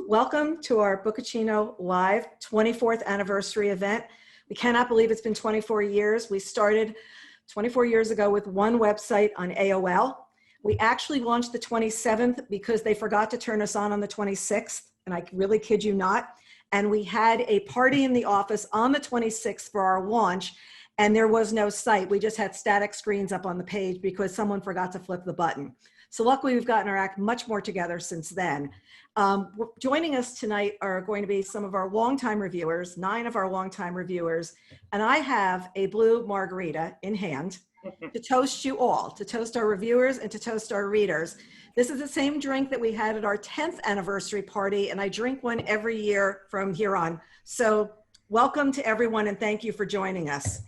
Welcome to our Bookaccino Live 24th anniversary event. We cannot believe it's been 24 years. We started 24 years ago with one website on AOL. We actually launched the 27th because they forgot to turn us on the 26th, and I really kid you not. And we had a party in the office on the 26th for our launch, and there was no site. We just had static screens up on the page because someone forgot to flip the button. So luckily we've gotten our act much more together since then. Joining us tonight are going to be some of our longtime reviewers, 9 of our longtime reviewers, and I have a blue margarita in hand to toast you all, to toast our reviewers and to toast our readers. This is the same drink that we had at our 10th anniversary party, and I drink one every year from here on. So welcome to everyone, and thank you for joining us.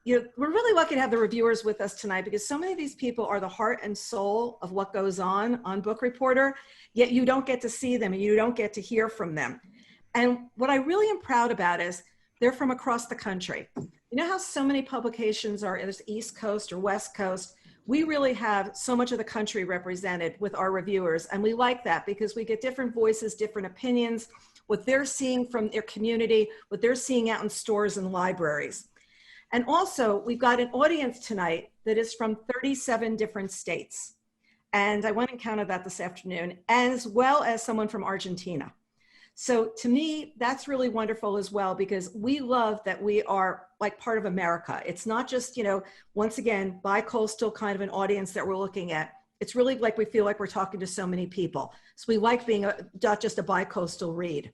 We're really lucky to have the reviewers with us tonight because so many of these people are the heart and soul of what goes on Bookreporter, yet you don't get to see them and you don't get to hear from them. And what I really am proud about is they're from across the country. You know how so many publications are in this East Coast or West Coast? We really have so much of the country represented with our reviewers, and we like that because we get different voices, different opinions, what they're seeing from their community, what they're seeing out in stores and libraries. And also, we've got an audience tonight that is from 37 different states. And I went and counted that this afternoon, as well as someone from Argentina. So to me, that's really wonderful as well, because we love that we are like part of America. It's not just, once again, bi-coastal kind of an audience that we're looking at. It's really like we feel like we're talking to so many people. So we like being not just a bi-coastal read.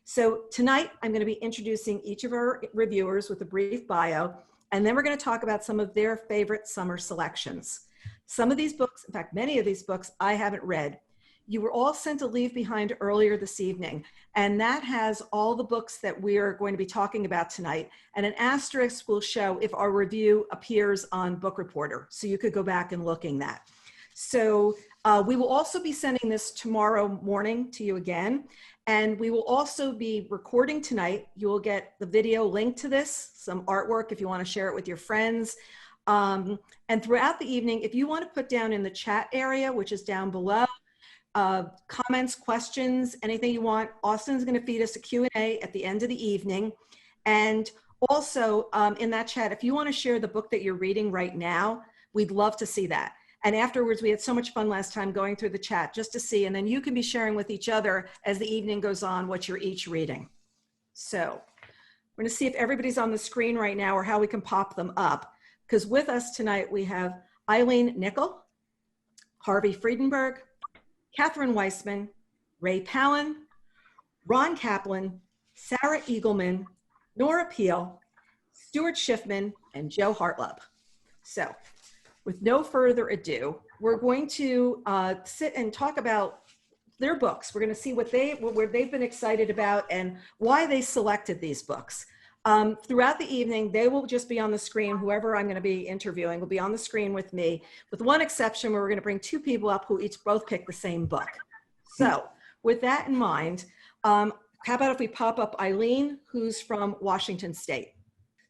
So tonight, I'm going to be introducing each of our reviewers with a brief bio, and then we're going to talk about some of their favorite summer selections. Some of these books, in fact, many of these books, I haven't read. You were all sent a leave behind earlier this evening, and that has all the books that we are going to be talking about tonight, and an asterisk will show if our review appears on Bookreporter, so you could go back and look in that. So we will also be sending this tomorrow morning to you again. And we will also be recording tonight. You will get the video link to this, some artwork if you want to share it with your friends. And throughout the evening, if you want to put down in the chat area, which is down below, comments, questions, anything you want, Austin's going to feed us a Q&A at the end of the evening. And also in that chat, if you want to share the book that you're reading right now, we'd love to see that. And afterwards, we had so much fun last time going through the chat just to see, and then you can be sharing with each other as the evening goes on what you're each reading. So we're gonna see if everybody's on the screen right now or how we can pop them up. Because with us tonight, we have Eileen Nicol, Harvey Freedenberg, Catherine Weissman, Ray Palin, Ron Kaplan, Sarah Eagleman, Nora Peel, Stuart Schiffman, and Joe Hartlub. So, with no further ado, we're going to sit and talk about their books. We're going to see what they've been excited about and why they selected these books. Throughout the evening, they will just be on the screen. Whoever I'm going to be interviewing will be on the screen with me, with one exception where we're going to bring 2 people up who both pick the same book. So with that in mind, how about if we pop up Eileen, who's from Washington State.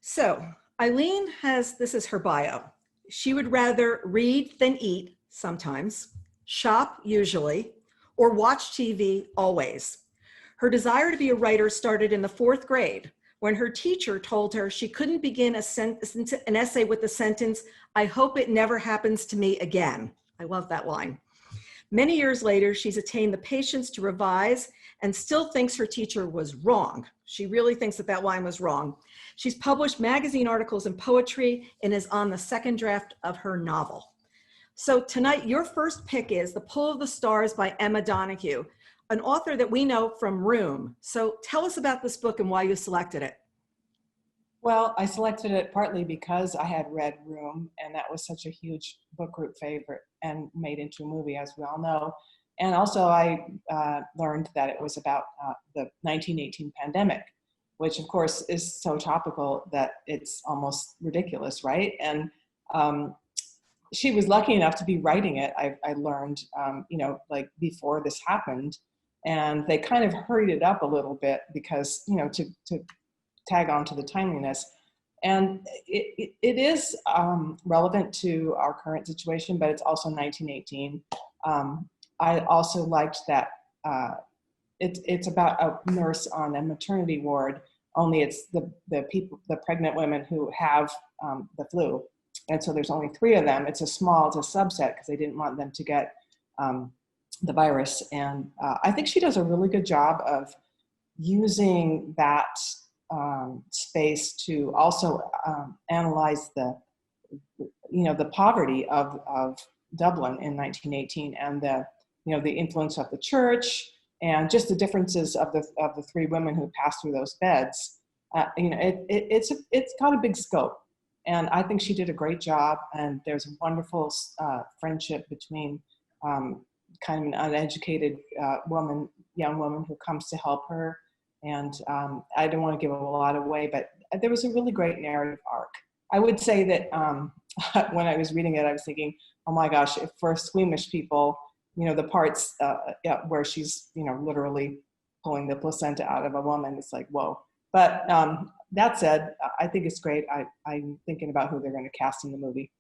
So Eileen this is her bio. She would rather read than eat sometimes, shop usually, or watch TV always. Her desire to be a writer started in the 4th grade when her teacher told her she couldn't begin an essay with the sentence, "I hope it never happens to me again." I love that line. Many years later, she's attained the patience to revise and still thinks her teacher was wrong. She really thinks that line was wrong. She's published magazine articles and poetry and is on the 2nd draft of her novel. So tonight, your first pick is The Pull of the Stars by Emma Donoghue, an author that we know from Room. So tell us about this book and why you selected it. Well, I selected it partly because I had read Room, and that was such a huge book group favorite and made into a movie, as we all know. And also I learned that it was about the 1918 pandemic, which of course is so topical that it's almost ridiculous, right? And she was lucky enough to be writing it, I learned, like before this happened. And they kind of hurried it up a little bit because, to tag on to the timeliness. And it is relevant to our current situation, but it's also 1918. I also liked that it's about a nurse on a maternity ward, only it's the pregnant women who have the flu. And so there's only 3 of them. It's a subset because they didn't want them to get the virus. And I think she does a really good job of using that space to also analyze the poverty of Dublin in 1918 and the influence of the church and just the differences of the 3 women who passed through those beds. It's got a big scope. And I think she did a great job. And there's a wonderful friendship between kind of an uneducated young woman who comes to help her. And I don't want to give a lot away, but there was a really great narrative arc. I would say that when I was reading it, I was thinking, oh my gosh, if for squeamish people, the parts where she's, literally pulling the placenta out of a woman, it's like, whoa. But that said, I think it's great. I'm thinking about who they're going to cast in the movie.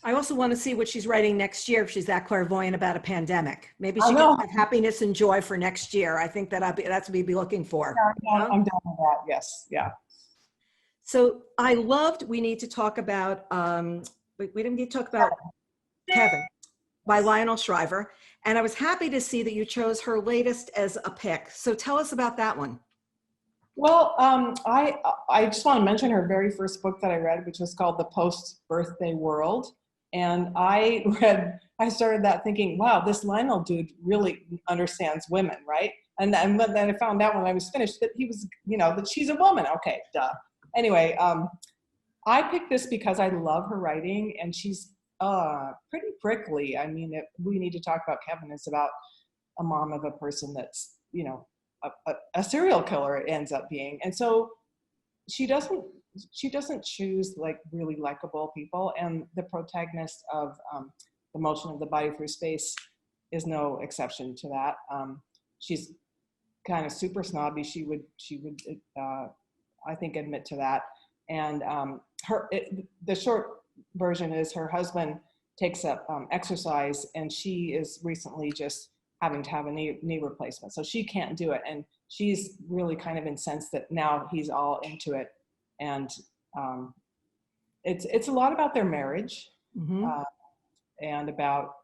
I also want to see what she's writing next year if she's that clairvoyant about a pandemic. Maybe she can have happiness and joy for next year. I think that's what we'd be looking for. Yeah, I'm down with that. Yes. Yeah. So we need to talk about, we didn't need to talk about Kevin by Lionel Shriver. And I was happy to see that you chose her latest as a pick. So tell us about that one. Well, I just want to mention her very first book that I read, which was called The Post-Birthday World. And I started that thinking, wow, this Lionel dude really understands women, right? And then I found out when I was finished that he was, that she's a woman. Okay, duh. Anyway, I picked this because I love her writing, and she's pretty prickly. I mean, we need to talk about Kevin. It's about a mom of a person that's, a serial killer it ends up being. And so she doesn't choose like really likable people. And the protagonist of The Motion of the Body Through Space is no exception to that. She's kind of super snobby. She would I think admit to that. And the short version is her husband takes up exercise, and she is recently just having to have a knee replacement. So she can't do it. And she's really kind of incensed that now he's all into it. And it's a lot about their marriage, and about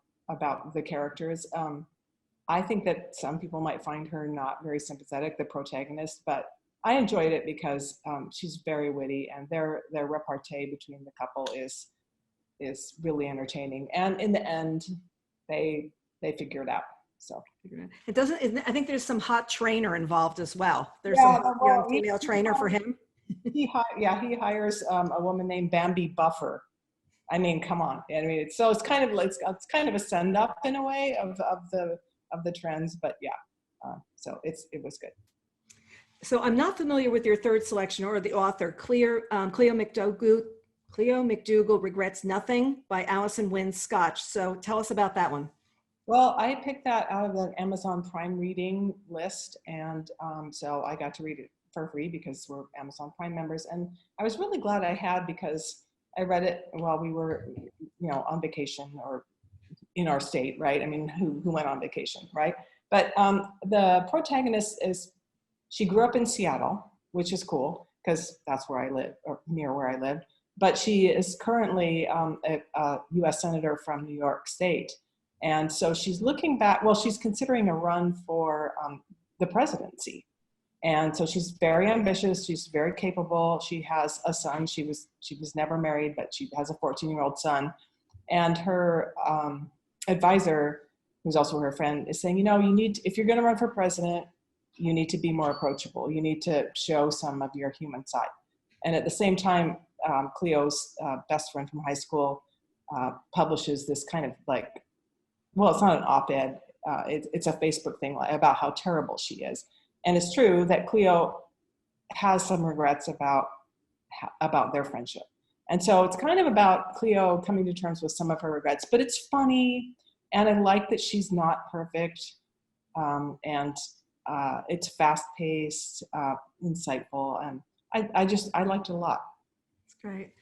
the characters. I think that some people might find her not very sympathetic, the protagonist, but I enjoyed it because she's very witty, and their repartee between the couple is really entertaining. And in the end, they figure it out. So it doesn't. I think there's some hot trainer involved as well. There's some young female trainer for him. He hires a woman named Bambi Buffer. I mean, come on. I mean, it's kind of a send up in a way of the trends, but yeah. So it was good. So I'm not familiar with your third selection or the author. Cleo McDougal Regrets Nothing by Allison Winn Scotch. So tell us about that one. Well, I picked that out of the Amazon Prime reading list, and so I got to read it for free because we're Amazon Prime members, and I was really glad I had, because I read it while we were, on vacation or in our state, right? I mean, who went on vacation, right? But the protagonist she grew up in Seattle, which is cool because that's where I live, or near where I lived. But she is currently a U.S. Senator from New York State. And so she's looking back, she's considering a run for the presidency. And so she's very ambitious. She's very capable. She has a son. She was never married, but she has a 14-year-old son. And her advisor, who's also her friend, is saying, if you're going to run for president, you need to be more approachable. You need to show some of your human side. And at the same time, Cleo's best friend from high school publishes this kind of it's not an op-ed, it's a Facebook thing about how terrible she is. And it's true that Cleo has some regrets about their friendship. And so it's kind of about Cleo coming to terms with some of her regrets, but it's funny. And I like that she's not perfect. And it's fast-paced, insightful. And I liked it a lot. That's great.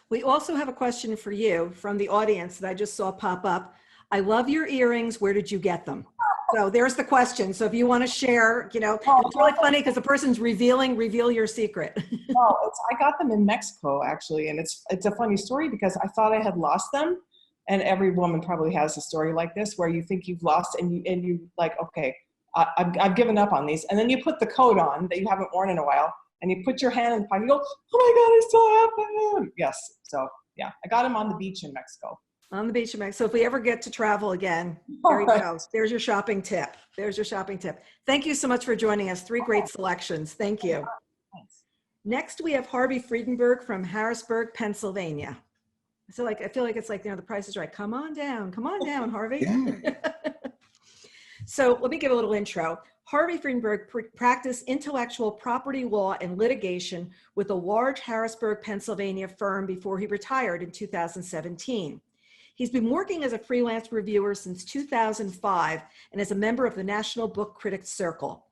We also have a question for you from the audience that I just saw pop up. I love your earrings. Where did you get them? So there's the question. So if you want to share, you know, Oh, it's really funny because the person's reveal your secret. no, I got them in Mexico actually, and it's a funny story because I thought I had lost them, and every woman probably has a story like this where you think you've lost and you like, okay, I've given up on these, and then you put the coat on that you haven't worn in a while, and you put your hand in the pocket, and you go, oh my God, I still have them. Yes, so yeah, I got them on the beach in Mexico. On the beach of Mexico. So if we ever get to travel again, there you go. There's your shopping tip. There's your shopping tip. Thank you so much for joining us. 3 great selections. Thank you. Thanks. Next, we have Harvey Freedenberg from Harrisburg, Pennsylvania. I feel like it's like, you know, The Price is Right. Come on down, Harvey. Yeah. So let me give a little intro. Harvey Freedenberg practiced intellectual property law and litigation with a large Harrisburg, Pennsylvania firm before he retired in 2017. He's been working as a freelance reviewer since 2005 and is a member of the National Book Critics Circle.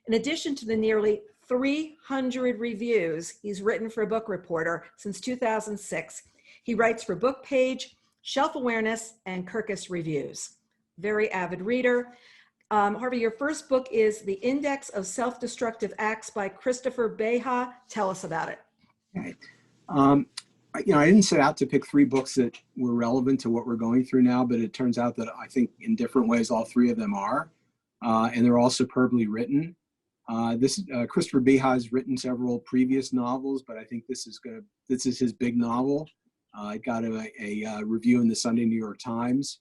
In addition to the nearly 300 reviews he's written for Bookreporter since 2006, he writes for Book Page, Shelf Awareness, and Kirkus Reviews. Very avid reader. Harvey, your first book is The Index of Self-Destructive Acts by Christopher Beha. Tell us about it. Okay. You know, I didn't set out to pick 3 books that were relevant to what we're going through now, but it turns out that I think in different ways, all 3 of them are, and they're all superbly written. Christopher Beha has written several previous novels, but I think this is his big novel. It got a review in the Sunday New York Times.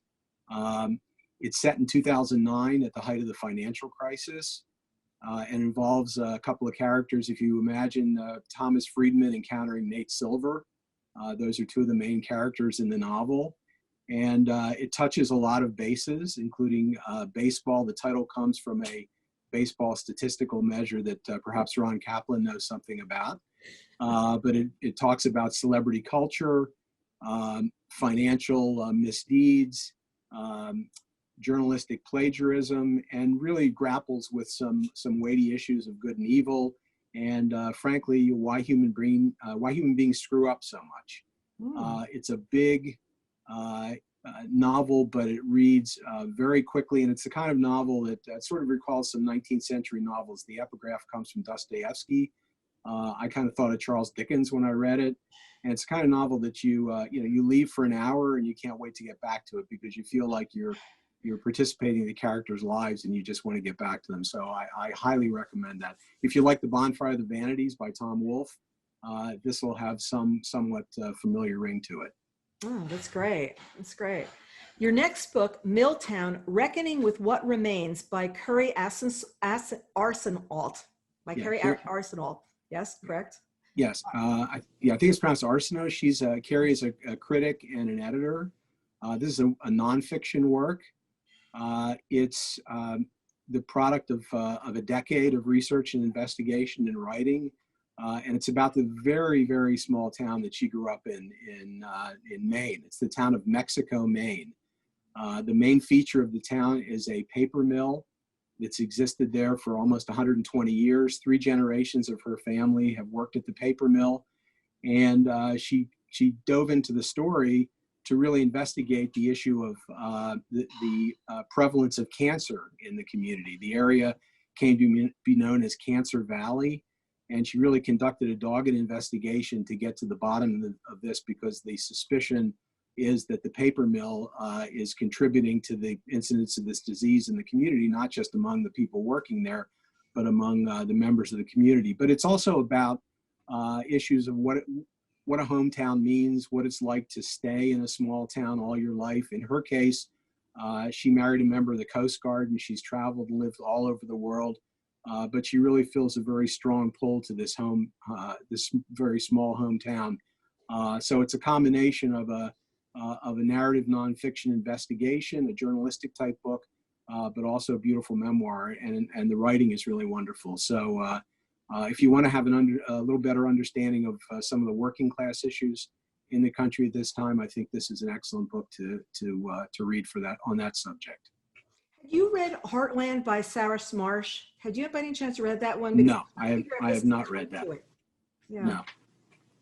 It's set in 2009 at the height of the financial crisis, and involves a couple of characters. If you imagine Thomas Friedman encountering Nate Silver, those are 2 of the main characters in the novel. And it touches a lot of bases, including baseball. The title comes from a baseball statistical measure that perhaps Ron Kaplan knows something about. But it talks about celebrity culture, financial misdeeds, journalistic plagiarism, and really grapples with some weighty issues of good and evil, and frankly, why human beings screw up so much. It's a big novel, but it reads very quickly, and it's the kind of novel that sort of recalls some 19th century novels. The epigraph comes from Dostoevsky. I kind of thought of Charles Dickens when I read it, and it's the kind of novel that you leave for an hour and you can't wait to get back to it because you feel like you're participating in the characters' lives and you just want to get back to them. So I highly recommend that. If you like The Bonfire of the Vanities by Tom Wolfe, this will have some somewhat familiar ring to it. Oh, that's great. That's great. Your next book, Milltown, Reckoning with What Remains by Kerri Arsenault. Kerri Arsenault. Yes, correct? Yes. I think it's pronounced Arsenault. Kerri is a critic and an editor. This is a nonfiction work. It's the product of a decade of research and investigation and writing. And it's about the very, very small town that she grew up in Maine. It's the town of Mexico, Maine. The main feature of the town is a paper mill that's existed there for almost 120 years. 3 generations of her family have worked at the paper mill. And she dove into the story to really investigate the issue of the prevalence of cancer in the community. The area came to be known as Cancer Valley. And she really conducted a dogged investigation to get to the bottom of this, because the suspicion is that the paper mill is contributing to the incidence of this disease in the community, not just among the people working there, but among the members of the community. But it's also about issues of what a hometown means, what it's like to stay in a small town all your life. In her case, she married a member of the Coast Guard, and she's traveled and lived all over the world. But she really feels a very strong pull to this this very small hometown. So it's a combination of a narrative nonfiction investigation, a journalistic type book, but also a beautiful memoir, and the writing is really wonderful. So if you want to have a little better understanding of some of the working class issues in the country at this time, I think this is an excellent book to read on that subject. Have you read Heartland by Sarah Smarsh? Had you by any chance read that one? No, I have not read that. Yeah. No.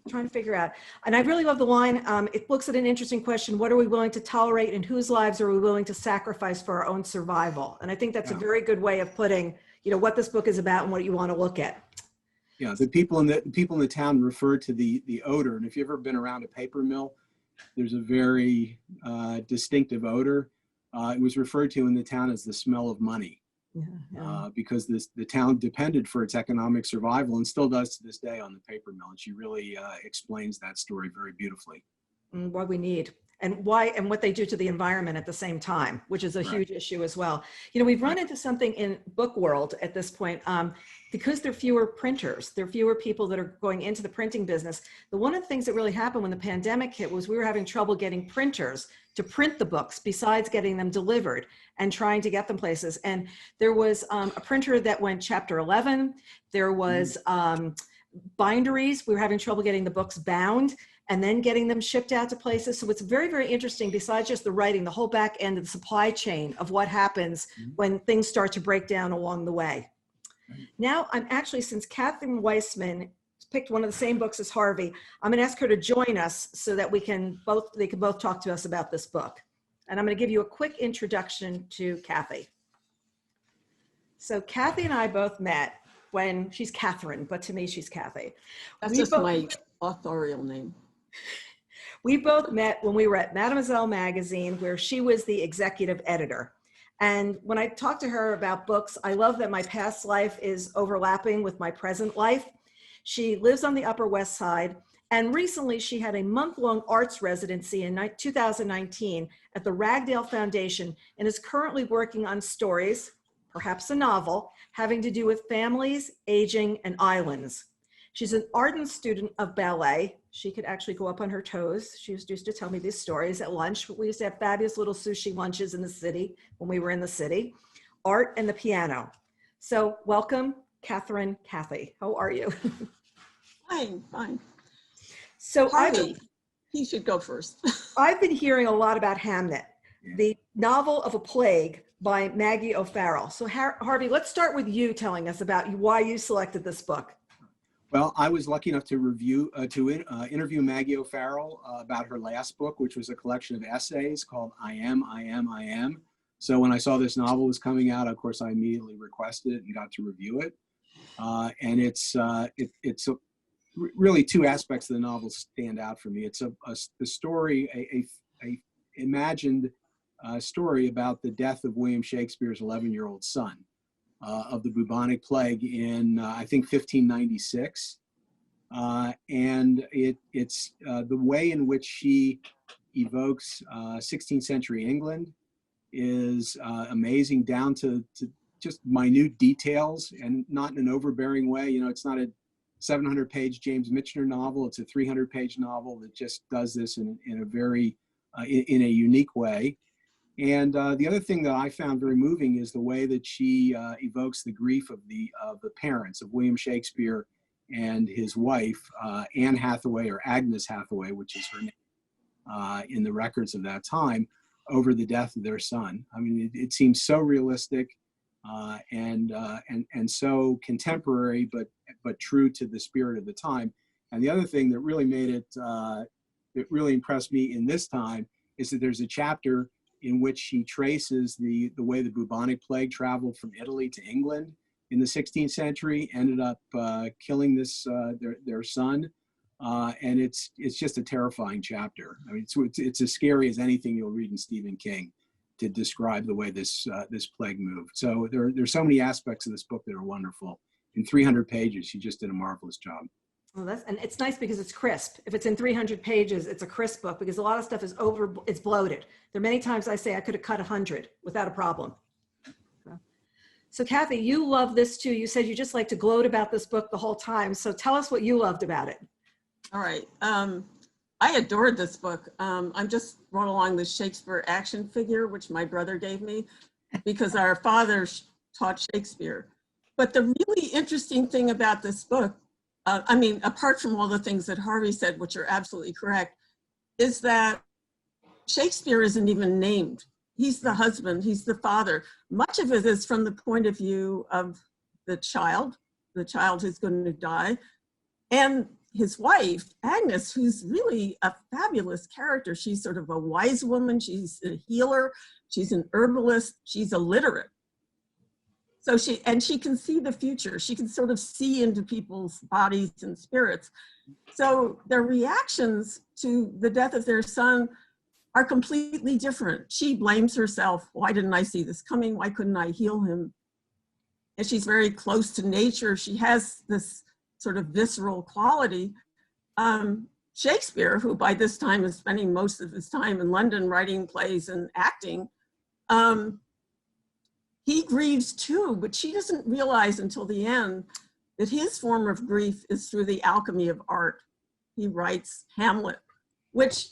trying to figure out. And I really love the line. It looks at an interesting question. What are we willing to tolerate and whose lives are we willing to sacrifice for our own survival? And I think that's a very good way of putting, you know, what this book is about and what you want to look at. Yeah, the people in the town refer to the odor. And if you've ever been around a paper mill, there's a very distinctive odor. It was referred to in the town as the smell of money. Because the town depended for its economic survival and still does to this day on the paper mill. And she really explains that story very beautifully. What we need and why and what they do to the environment at the same time, which is a huge issue as well. You know, we've run into something in book world at this point because there are fewer printers, there are fewer people that are going into the printing business. One of the things that really happened when the pandemic hit was we were having trouble getting printers to print the books besides getting them delivered and trying to get them places. And there was a printer that went chapter 11. There was binderies. We were having trouble getting the books bound and then getting them shipped out to places. So it's very, very interesting, besides just the writing, the whole back end of the supply chain of what happens when things start to break down along the way. Now, I'm actually, since Catherine Weissman picked one of the same books as Harvey, I'm gonna ask her to join us so that they can both talk to us about this book. And I'm gonna give you a quick introduction to Kathy. So Kathy and I both met when she's Catherine, but to me, she's Kathy. That's just my authorial name. We both met when we were at Mademoiselle magazine, where she was the executive editor. And when I talked to her about books, I love that my past life is overlapping with my present life. She lives on the Upper West Side. And recently she had a month-long arts residency in 2019 at the Ragdale Foundation and is currently working on stories, perhaps a novel, having to do with families, aging, and islands. She's an ardent student of ballet. She could actually go up on her toes. She used to tell me these stories at lunch. We used to have fabulous little sushi lunches in the city when we were in the city. Art and the piano. So welcome, Catherine, Kathy. How are you? Fine, fine. So Harvey, he should go first. I've been hearing a lot about Hamnet, the novel of a plague by Maggie O'Farrell. So Harvey, let's start with you telling us about why you selected this book. Well, I was lucky enough to interview Maggie O'Farrell about her last book, which was a collection of essays called I Am. So when I saw this novel was coming out, of course, I immediately requested it and got to review it. And it's really two aspects of the novel stand out for me. It's a story, a imagined story about the death of William Shakespeare's 11-year-old son. Of the bubonic plague in, I think, 1596. And it's the way in which she evokes 16th century England is amazing, down to just minute details, and not in an overbearing way. You know, it's not a 700-page James Michener novel. It's a 300-page novel that just does this in a very, in a unique way. And the other thing that I found very moving is the way that she evokes the grief of the parents of William Shakespeare and his wife, Anne Hathaway, or Agnes Hathaway, which is her name in the records of that time, over the death of their son. I mean, it seems so realistic and so contemporary, but true to the spirit of the time. And the other thing that really made it, that really impressed me in this time, is that there's a chapter in which she traces the way the bubonic plague traveled from Italy to England in the 16th century, ended up killing their son, and it's just a terrifying chapter. I mean, it's as scary as anything you'll read in Stephen King to describe the way this plague moved. So there's so many aspects of this book that are wonderful. In 300 pages, she just did a marvelous job. Well, and it's nice because it's crisp. If it's in 300 pages, it's a crisp book, because a lot of stuff is it's bloated. There are many times I say I could have cut 100 without a problem. So Kathy, you love this too. You said you just like to gloat about this book the whole time. So tell us what you loved about it. All right. I adored this book. I'm just run along the Shakespeare action figure, which my brother gave me, because our father taught Shakespeare. But the really interesting thing about this book, I mean, apart from all the things that Harvey said, which are absolutely correct, is that Shakespeare isn't even named. He's the husband, he's the father. Much of it is from the point of view of the child who's going to die. And his wife, Agnes, who's really a fabulous character. She's sort of a wise woman. She's a healer. She's an herbalist. She's illiterate. So she can see the future. She can sort of see into people's bodies and spirits. So their reactions to the death of their son are completely different. She blames herself. Why didn't I see this coming? Why couldn't I heal him? And she's very close to nature. She has this sort of visceral quality. Shakespeare, who by this time is spending most of his time in London writing plays and acting, he grieves too, but she doesn't realize until the end that his form of grief is through the alchemy of art. He writes Hamlet, which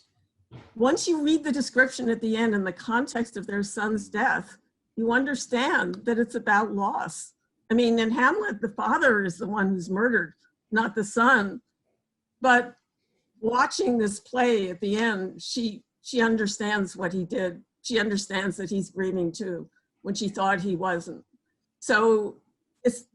once you read the description at the end in the context of their son's death, you understand that it's about loss. I mean, in Hamlet, the father is the one who's murdered, not the son. But watching this play at the end, she understands what he did. She understands that he's grieving too, when she thought he wasn't. So it's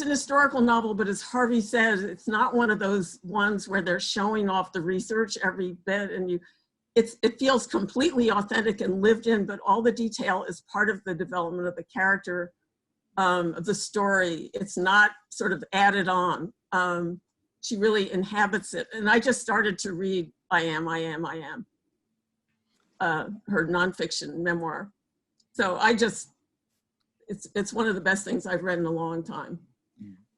an historical novel, but as Harvey says, it's not one of those ones where they're showing off the research every bit, and it feels completely authentic and lived in, but all the detail is part of the development of the character, of the story. It's not sort of added on. She really inhabits it. And I just started to read I Am, her nonfiction memoir. So it's one of the best things I've read in a long time.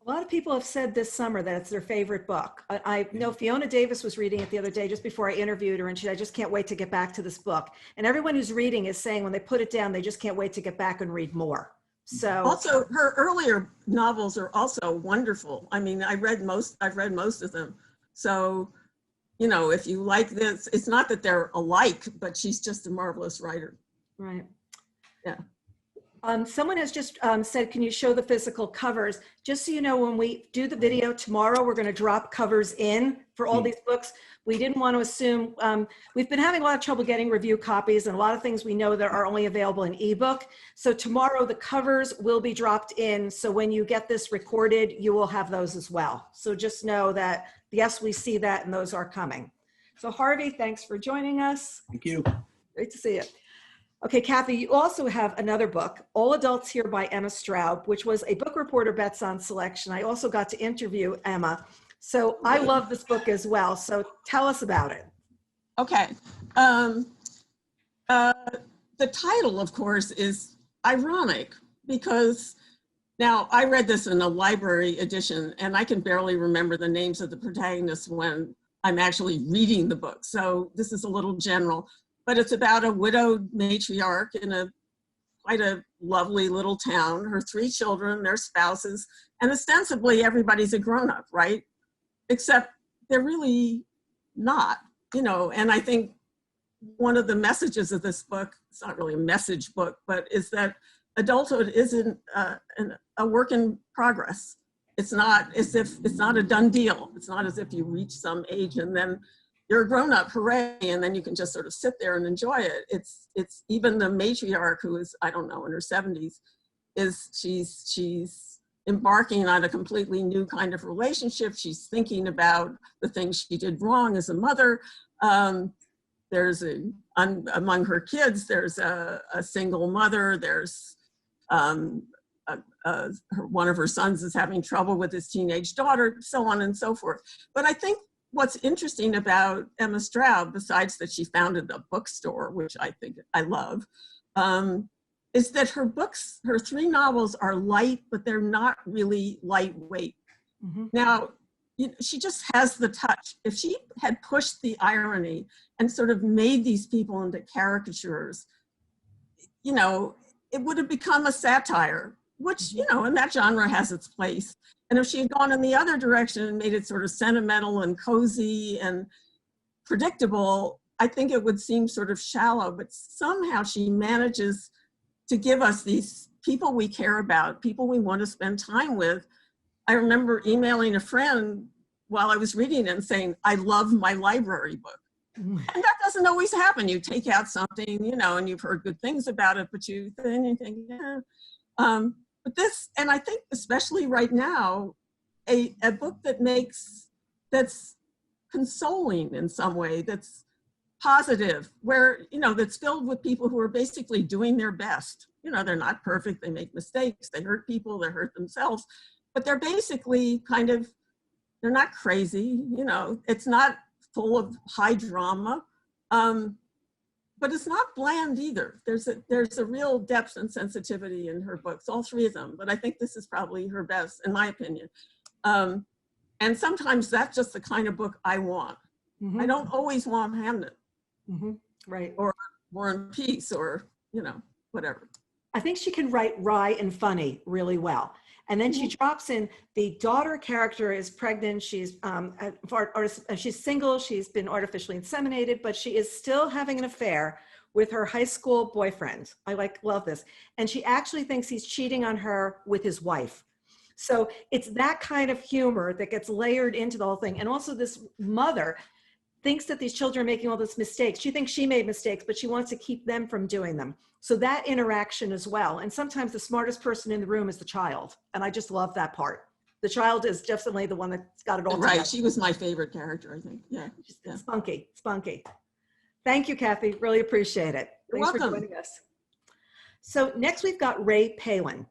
A lot of people have said this summer that it's their favorite book. I know Fiona Davis was reading it the other day just before I interviewed her, and I just can't wait to get back to this book. And everyone who's reading is saying when they put it down, they just can't wait to get back and read more. So also her earlier novels are also wonderful. I mean, I've read most of them. So, you know, if you like this, it's not that they're alike, but she's just a marvelous writer. Right. Yeah. Someone has just said, can you show the physical covers? Just so you know, when we do the video tomorrow, we're going to drop covers in for all these books. We didn't want to assume, we've been having a lot of trouble getting review copies, and a lot of things we know that are only available in ebook. So tomorrow the covers will be dropped in. So when you get this recorded, you will have those as well. So just know that, yes, we see that, and those are coming. So Harvey, thanks for joining us. Thank you. Great to see you. Okay, Kathy, you also have another book, All Adults Here by Emma Straub, which was a Book Reporter Bets On selection. I also got to interview Emma. So I love this book as well. So tell us about it. Okay. The title, of course, is ironic because now I read this in a library edition and I can barely remember the names of the protagonists when I'm actually reading the book. So this is a little general. But it's about a widowed matriarch in quite a lovely little town, her 3 children, their spouses, and ostensibly everybody's a grown-up, right? Except they're really not, you know, and I think one of the messages of this book, it's not really a message book, but is that adulthood isn't a work in progress. It's not as if, it's not a done deal. It's not as if you reach some age and then you're a grown-up, hooray, and then you can just sort of sit there and enjoy it. It's even the matriarch, who is, I don't know, in her 70s, she's embarking on a completely new kind of relationship. She's thinking about the things she did wrong as a mother. There's among her kids, there's a single mother. There's one of her sons is having trouble with his teenage daughter, so on and so forth. But I think what's interesting about Emma Straub, besides that she founded a bookstore, which I think I love, is that her books, her 3 novels are light, but they're not really lightweight. Mm-hmm. Now, she just has the touch. If she had pushed the irony and sort of made these people into caricatures, you know, it would have become a satire, which, you know, and that genre has its place. And if she had gone in the other direction and made it sort of sentimental and cozy and predictable, I think it would seem sort of shallow, but somehow she manages to give us these people we care about, people we want to spend time with. I remember emailing a friend while I was reading it and saying, I love my library book. And that doesn't always happen. You take out something, you know, and you've heard good things about it, but then you think, yeah. But this, and I think especially right now, a book that's consoling in some way, that's positive, where, you know, that's filled with people who are basically doing their best. You know, they're not perfect, they make mistakes, they hurt people, they hurt themselves, but they're basically kind of, they're not crazy, you know, it's not full of high drama, but it's not bland either. There's a real depth and sensitivity in her books, all three of them, but I think this is probably her best, in my opinion. And sometimes that's just the kind of book I want. Mhm. I don't always want Hamnet. Mhm. Right. Or War and Peace, or, you know, whatever. I think she can write wry and funny really well. And then she drops in the daughter character is pregnant. She's she's single. She's been artificially inseminated, but she is still having an affair with her high school boyfriend. I love this. And she actually thinks he's cheating on her with his wife. So it's that kind of humor that gets layered into the whole thing. And also this mother thinks that these children are making all these mistakes. She thinks she made mistakes, but she wants to keep them from doing them. So that interaction as well. And sometimes the smartest person in the room is the child. And I just love that part. The child is definitely the one that's got it all Right, together. she was my favorite character, I think, yeah. She's spunky, spunky. Thank you, Kathy, really appreciate it. You're Thanks for welcome. joining us. So next we've got Ray Palin.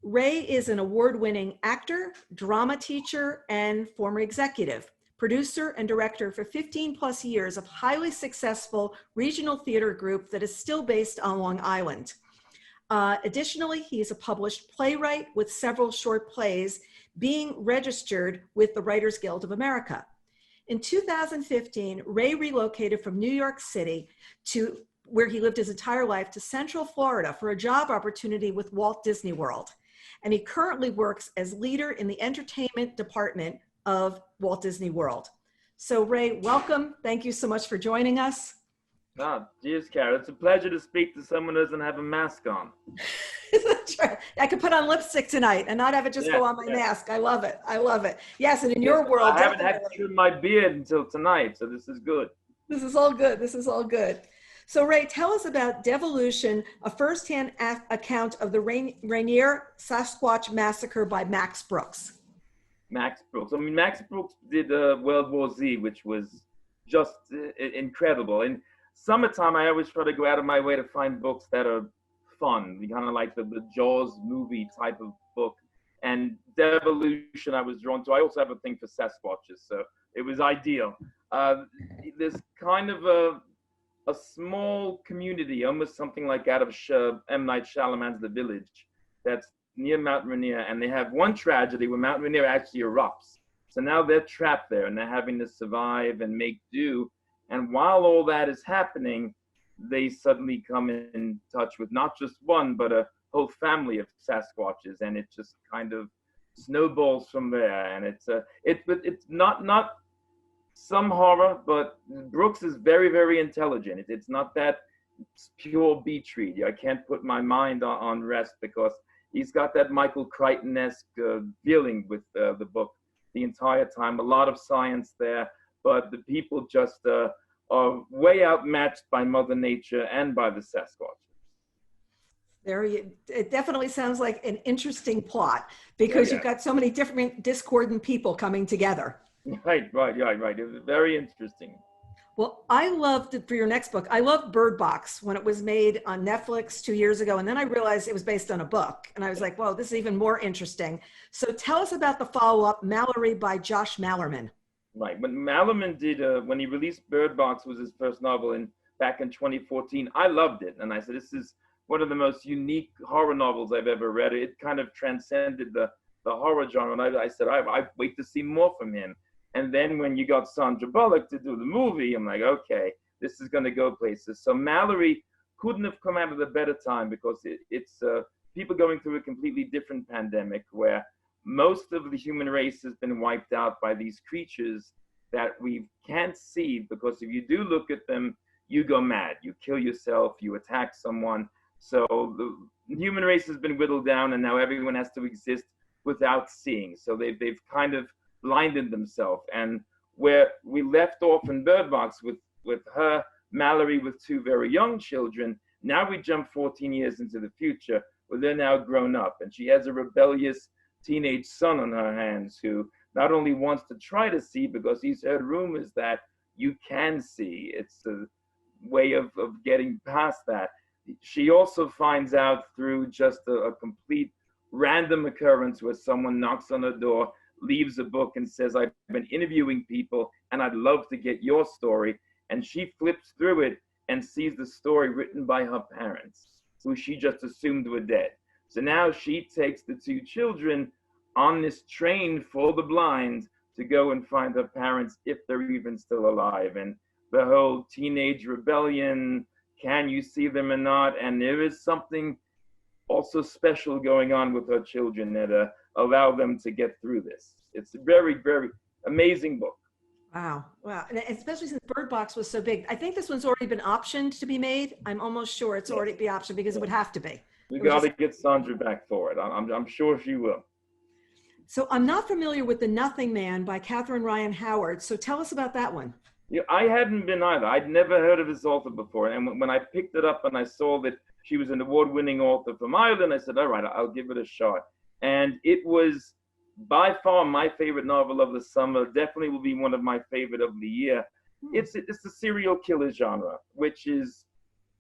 Ray is an award-winning actor, drama teacher, and former executive, producer and director for 15 plus years of highly successful regional theater group that is still based on Long Island. Additionally, he is a published playwright with several short plays being registered with the Writers Guild of America. In 2015, Ray relocated from New York City to where he lived his entire life to Central Florida for a job opportunity with Walt Disney World. And he currently works as leader in the entertainment department of Walt Disney World. So Ray, welcome. Thank you so much for joining us. Cheers, Kerri. It's a pleasure to speak to someone who doesn't have a mask on. I could put on lipstick tonight and not have it just go on my mask. I love it. I love it. Yes, and in your world, I haven't had to trim my beard until tonight, so this is good. This is all good. This is all good. So Ray, tell us about Devolution, a firsthand account of the Rainier Sasquatch Massacre by Max Brooks. Max Brooks. I mean, Max Brooks did World War Z, which was just incredible. In summertime, I always try to go out of my way to find books that are fun, kind of like the Jaws movie type of book. And Devolution I was drawn to. I also have a thing for Sasquatches, so it was ideal. There's kind of a small community, almost something like out of M. Night Shyamalan's The Village, that's near Mount Rainier, and they have one tragedy where Mount Rainier actually erupts. So now they're trapped there, and they're having to survive and make do. And while all that is happening, they suddenly come in touch with not just one, but a whole family of Sasquatches, and it just kind of snowballs from there. And it's not some horror, but Brooks is very, very intelligent. It's not that pure beach read. I can't put my mind on rest because he's got that Michael Crichton-esque feeling with the book the entire time. A lot of science there, but the people just are way outmatched by Mother Nature and by the Sasquatch. It definitely sounds like an interesting plot because you've got so many different discordant people coming together. Right. It was very interesting. Well, I loved it for your next book. I loved Bird Box when it was made on Netflix 2 years ago. And then I realized it was based on a book. And I was like, whoa, this is even more interesting. So tell us about the follow-up, Mallory by Josh Malerman. Right. When Malerman did, when he released Bird Box, was his first novel back in 2014, I loved it. And I said, this is one of the most unique horror novels I've ever read. It kind of transcended the horror genre. And I said, I wait to see more from him. And then when you got Sandra Bullock to do the movie, I'm like, okay, this is going to go places. So Mallory couldn't have come out at a better time because it's people going through a completely different pandemic where most of the human race has been wiped out by these creatures that we can't see, because if you do look at them, you go mad. You kill yourself, you attack someone. So the human race has been whittled down, and now everyone has to exist without seeing. So they've kind of blinded themselves. And where we left off in Bird Box with her, Mallory, with two very young children, now we jump 14 years into the future where they're now grown up, and she has a rebellious teenage son on her hands who not only wants to try to see because he's heard rumors that you can see. It's a way of getting past that. She also finds out through just a complete random occurrence where someone knocks on her door, leaves a book and says, I've been interviewing people and I'd love to get your story. And she flips through it and sees the story written by her parents, who she just assumed were dead. So now she takes the two children on this train for the blind to go and find her parents if they're even still alive. And the whole teenage rebellion, can you see them or not? And there is something also special going on with her children that allow them to get through this. It's a very, very amazing book. Wow. Wow. And especially since Bird Box was so big. I think this one's already been optioned to be made. I'm almost sure it's already be optioned because it would have to be. We got to get Sandra back for it. I'm sure she will. So I'm not familiar with The Nothing Man by Catherine Ryan Howard. So tell us about that one. Yeah, I hadn't been either. I'd never heard of this author before. And when I picked it up and I saw that she was an award-winning author from Ireland, I said, all right, I'll give it a shot. And it was by far my favorite novel of the summer. Definitely will be one of my favorite of the year. It's the serial killer genre, which is,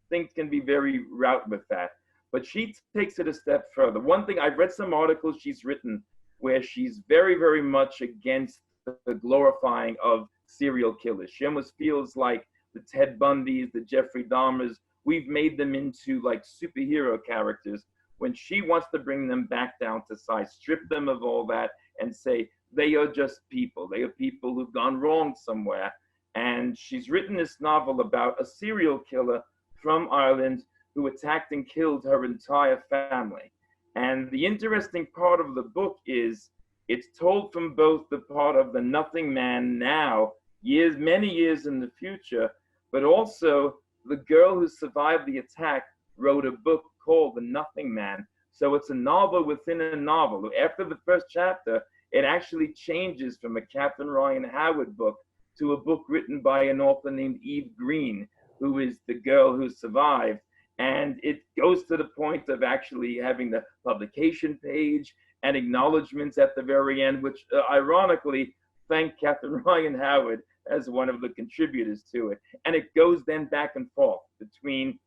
things can be very route with that. But she takes it a step further. One thing, I've read some articles she's written where she's very, very much against the glorifying of serial killers. She almost feels like the Ted Bundys, the Jeffrey Dahmers, we've made them into like superhero characters when she wants to bring them back down to size, strip them of all that and say, they are just people. They are people who've gone wrong somewhere. And she's written this novel about a serial killer from Ireland who attacked and killed her entire family. And the interesting part of the book is it's told from both the part of the Nothing Man now, many years in the future, but also the girl who survived the attack wrote a book called The Nothing Man. So it's a novel within a novel. After the first chapter, it actually changes from a Catherine Ryan Howard book to a book written by an author named Eve Green, who is the girl who survived. And it goes to the point of actually having the publication page and acknowledgments at the very end, which ironically thank Catherine Ryan Howard as one of the contributors to it. And it goes then back and forth between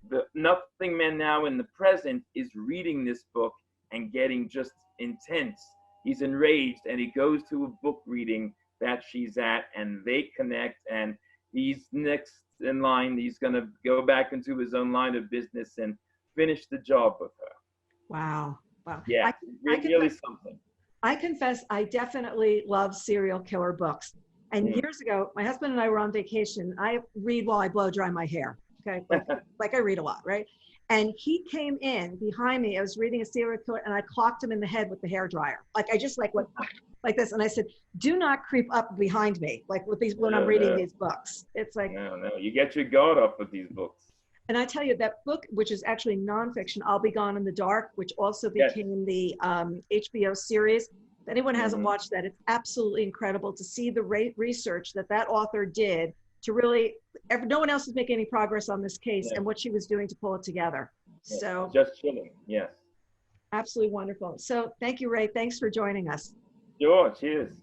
the Nothing Man now in the present is reading this book and getting just intense. He's enraged and he goes to a book reading that she's at and they connect, and he's next in line. He's going to go back into his own line of business and finish the job with her. Wow. Wow. Yeah, really something. I confess, I definitely love serial killer books. And years ago, my husband and I were on vacation. I read while I blow dry my hair. Okay. Like I read a lot, right? And he came in behind me. I was reading a serial killer and I clocked him in the head with the hair dryer. Like I just went like this. And I said, do not creep up behind me. Like with these, when I'm reading these books, it's like, no, you get your guard up with these books. And I tell you that book, which is actually nonfiction, I'll Be Gone in the Dark, which also became the HBO series. If anyone hasn't watched that, it's absolutely incredible to see the research that author did to really, no one else is making any progress on this case and what she was doing to pull it together. So just chilling, yes. Absolutely wonderful. So thank you, Ray. Thanks for joining us. Sure, cheers.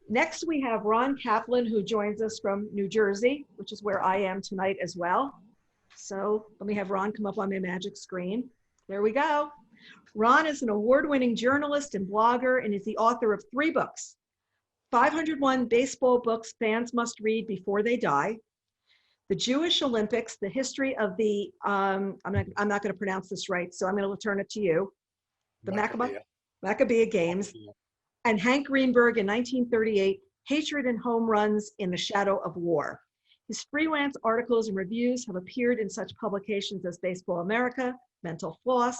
Next, we have Ron Kaplan, who joins us from New Jersey, which is where I am tonight as well. So let me have Ron come up on my magic screen. There we go. Ron is an award-winning journalist and blogger and is the author of 3 books. 501 Baseball Books Fans Must Read Before They Die, The Jewish Olympics, the history of the, I'm not going to pronounce this right, so I'm going to turn it to you. The Maccabea Games, and Hank Greenberg in 1938, Hatred and Home Runs in the Shadow of War. His freelance articles and reviews have appeared in such publications as Baseball America, Mental Floss,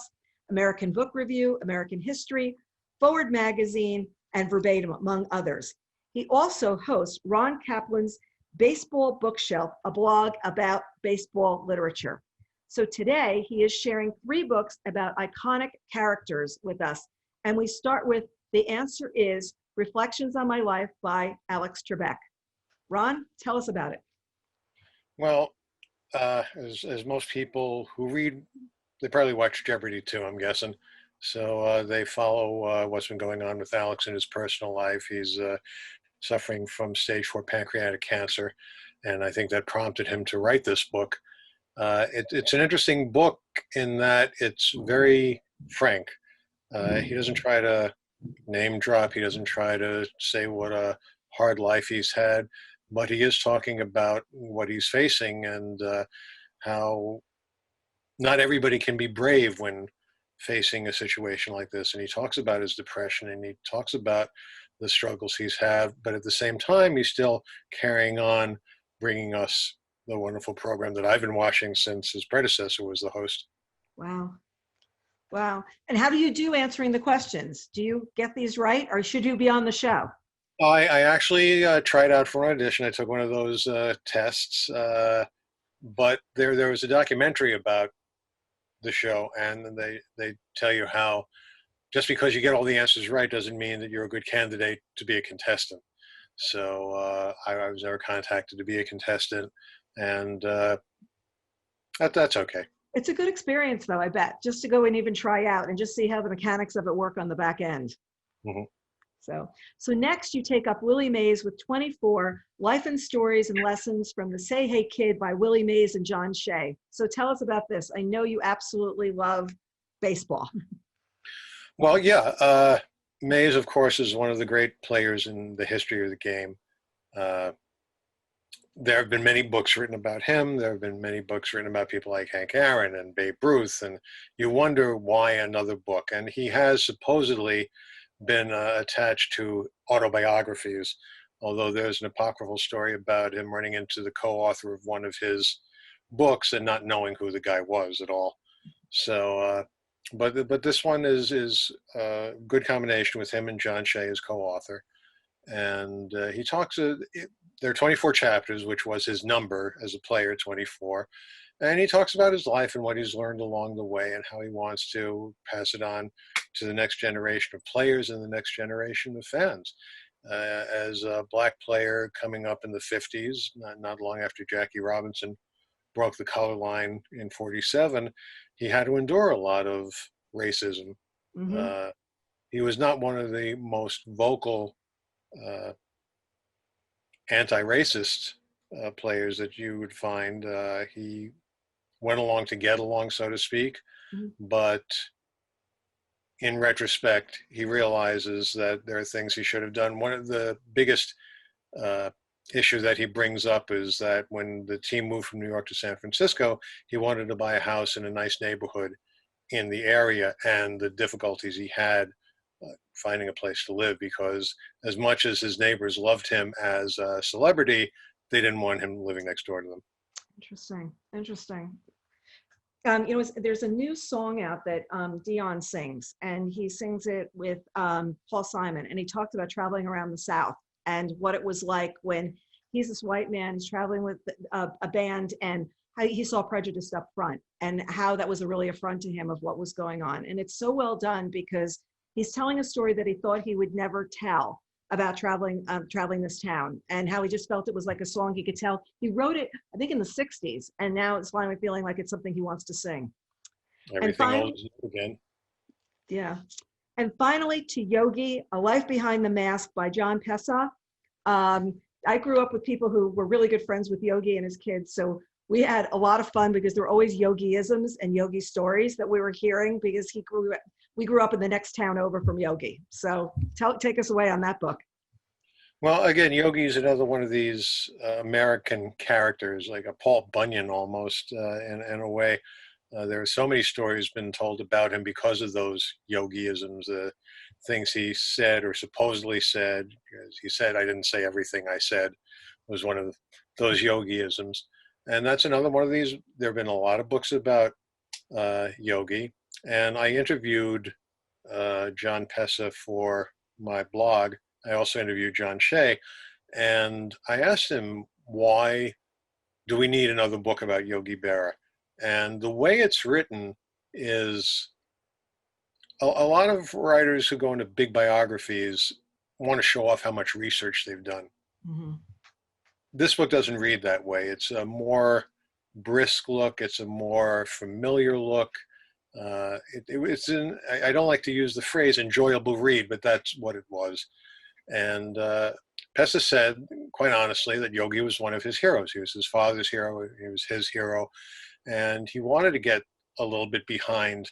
American Book Review, American History, Forward Magazine, and Verbatim, among others. He also hosts Ron Kaplan's Baseball Bookshelf, a blog about baseball literature. So today he is sharing 3 books about iconic characters with us. And we start with The Answer Is Reflections on My Life by Alex Trebek. Ron, tell us about it. Well, as most people who read, they probably watch Jeopardy too, I'm guessing. So they follow what's been going on with Alex in his personal life. He's suffering from stage 4 pancreatic cancer, and I think that prompted him to write this book. It's an interesting book in that it's very frank. He doesn't try to name drop. He doesn't try to say what a hard life he's had, but he is talking about what he's facing and how not everybody can be brave when facing a situation like this. And he talks about his depression and he talks about the struggles he's had, but at the same time, he's still carrying on, bringing us the wonderful program that I've been watching since his predecessor was the host. Wow. Wow. And how do you do answering the questions? Do you get these right, or should you be on the show? I actually tried out for an audition. I took one of those tests, but there was a documentary about the show, and they tell you how just because you get all the answers right doesn't mean that you're a good candidate to be a contestant. So I was never contacted to be a contestant, and that's okay. It's a good experience, though, I bet, just to go and even try out and just see how the mechanics of it work on the back end. Mm-hmm. So next you take up Willie Mays with 24, Life and Stories and Lessons from the Say Hey Kid by Willie Mays and John Shea. So tell us about this. I know you absolutely love baseball. Well, yeah. Mays, of course, is one of the great players in the history of the game. There have been many books written about him. There have been many books written about people like Hank Aaron and Babe Ruth, and you wonder why another book. And he has supposedly been attached to autobiographies, although there's an apocryphal story about him running into the co-author of one of his books and not knowing who the guy was at all. So, but this one is a good combination with him and John Shea as co-author. And he talks, there are 24 chapters, which was his number as a player, 24. And he talks about his life and what he's learned along the way and how he wants to pass it on to the next generation of players and the next generation of fans. As a black player coming up in the 50s, not long after Jackie Robinson broke the color line in 47, he had to endure a lot of racism. Mm-hmm. He was not one of the most vocal anti-racist players that you would find. He went along to get along, so to speak, mm-hmm. But in retrospect, he realizes that there are things he should have done. One of the biggest issue that he brings up is that when the team moved from New York to San Francisco, he wanted to buy a house in a nice neighborhood in the area, and the difficulties he had finding a place to live, because as much as his neighbors loved him as a celebrity, they didn't want him living next door to them. Interesting. There's a new song out that Dion sings, and he sings it with Paul Simon, and he talked about traveling around the South and what it was like when he's this white man, he's traveling with a band, and how he saw prejudice up front and how that was a really affront to him of what was going on. And it's so well done because he's telling a story that he thought he would never tell about traveling this town, and how he just felt it was like a song he could tell. He wrote it, I think, in the 60s, and now it's finally feeling like it's something he wants to sing. Everything old is new again. Yeah. And finally, to Yogi, A Life Behind the Mask by John Pessa. I grew up with people who were really good friends with Yogi and his kids, so we had a lot of fun because there were always Yogi-isms and Yogi stories that we were hearing, because we grew up in the next town over from Yogi. So take us away on that book. Well, again, Yogi is another one of these American characters, like a Paul Bunyan almost, in a way. There are so many stories been told about him because of those Yogi-isms, things he said or supposedly said. He said, "I didn't say everything I said," was one of those Yogi-isms. And that's another one of these. There have been a lot of books about Yogi. And I interviewed John Pessa for my blog. I also interviewed John Shea. And I asked him, why do we need another book about Yogi Berra? And the way it's written is a lot of writers who go into big biographies want to show off how much research they've done. Mm-hmm. This book doesn't read that way. It's a more brisk look. It's a more familiar look. I don't like to use the phrase enjoyable read, but that's what it was. And Pessa said, quite honestly, that Yogi was one of his heroes. He was his father's hero. He was his hero. And he wanted to get a little bit behind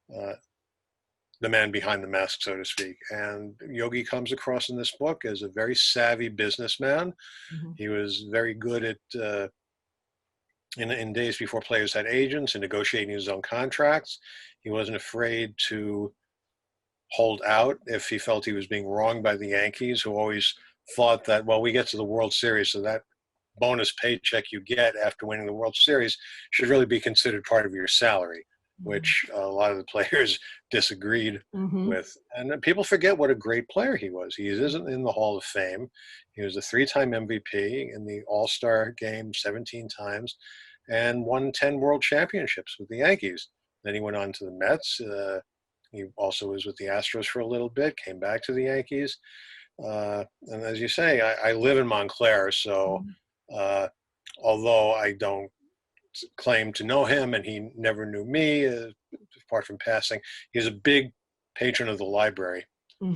the man behind the mask, so to speak. And Yogi comes across in this book as a very savvy businessman. Mm-hmm. He was very good at, in days before players had agents, and negotiating his own contracts. He wasn't afraid to hold out if he felt he was being wronged by the Yankees, who always thought that, well, we get to the World Series, so that bonus paycheck you get after winning the World Series should really be considered part of your salary, which a lot of the players disagreed with. And people forget what a great player he was. He isn't in the Hall of Fame. He was a 3-time MVP in the All-Star game 17 times and won 10 World Championships with the Yankees. Then he went on to the Mets. He also was with the Astros for a little bit, came back to the Yankees. And as you say, I live in Montclair, so although I don't claim to know him and he never knew me, apart from passing, he's a big patron of the library.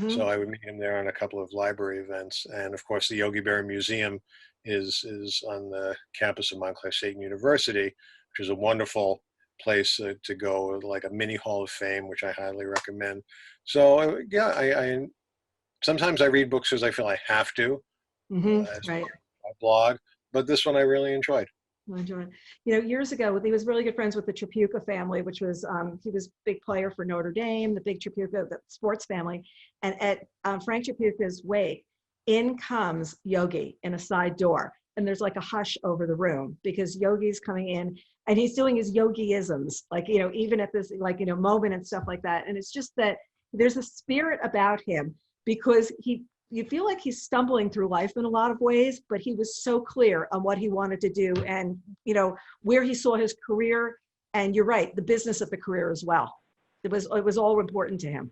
So I would meet him there on a couple of library events. And of course, the Yogi Berra Museum is on the campus of Montclair State University, which is a wonderful place to go, like a mini Hall of Fame, which I highly recommend. So yeah, I sometimes I read books because I feel I have to, as right. my blog, but this one I really enjoyed. You know, years ago, he was really good friends with the Tripucka family, which was, he was a big player for Notre Dame, the big Tripucka, the sports family. And at Frank Tripucka's wake, in comes Yogi in a side door. And there's like a hush over the room because Yogi's coming in and he's doing his Yogi-isms, like, you know, even at this, like, you know, moment and stuff like that. And it's just that there's a spirit about him because you feel like he's stumbling through life in a lot of ways, but he was so clear on what he wanted to do and, you know, where he saw his career. And you're right, the business of the career as well. It was all important to him.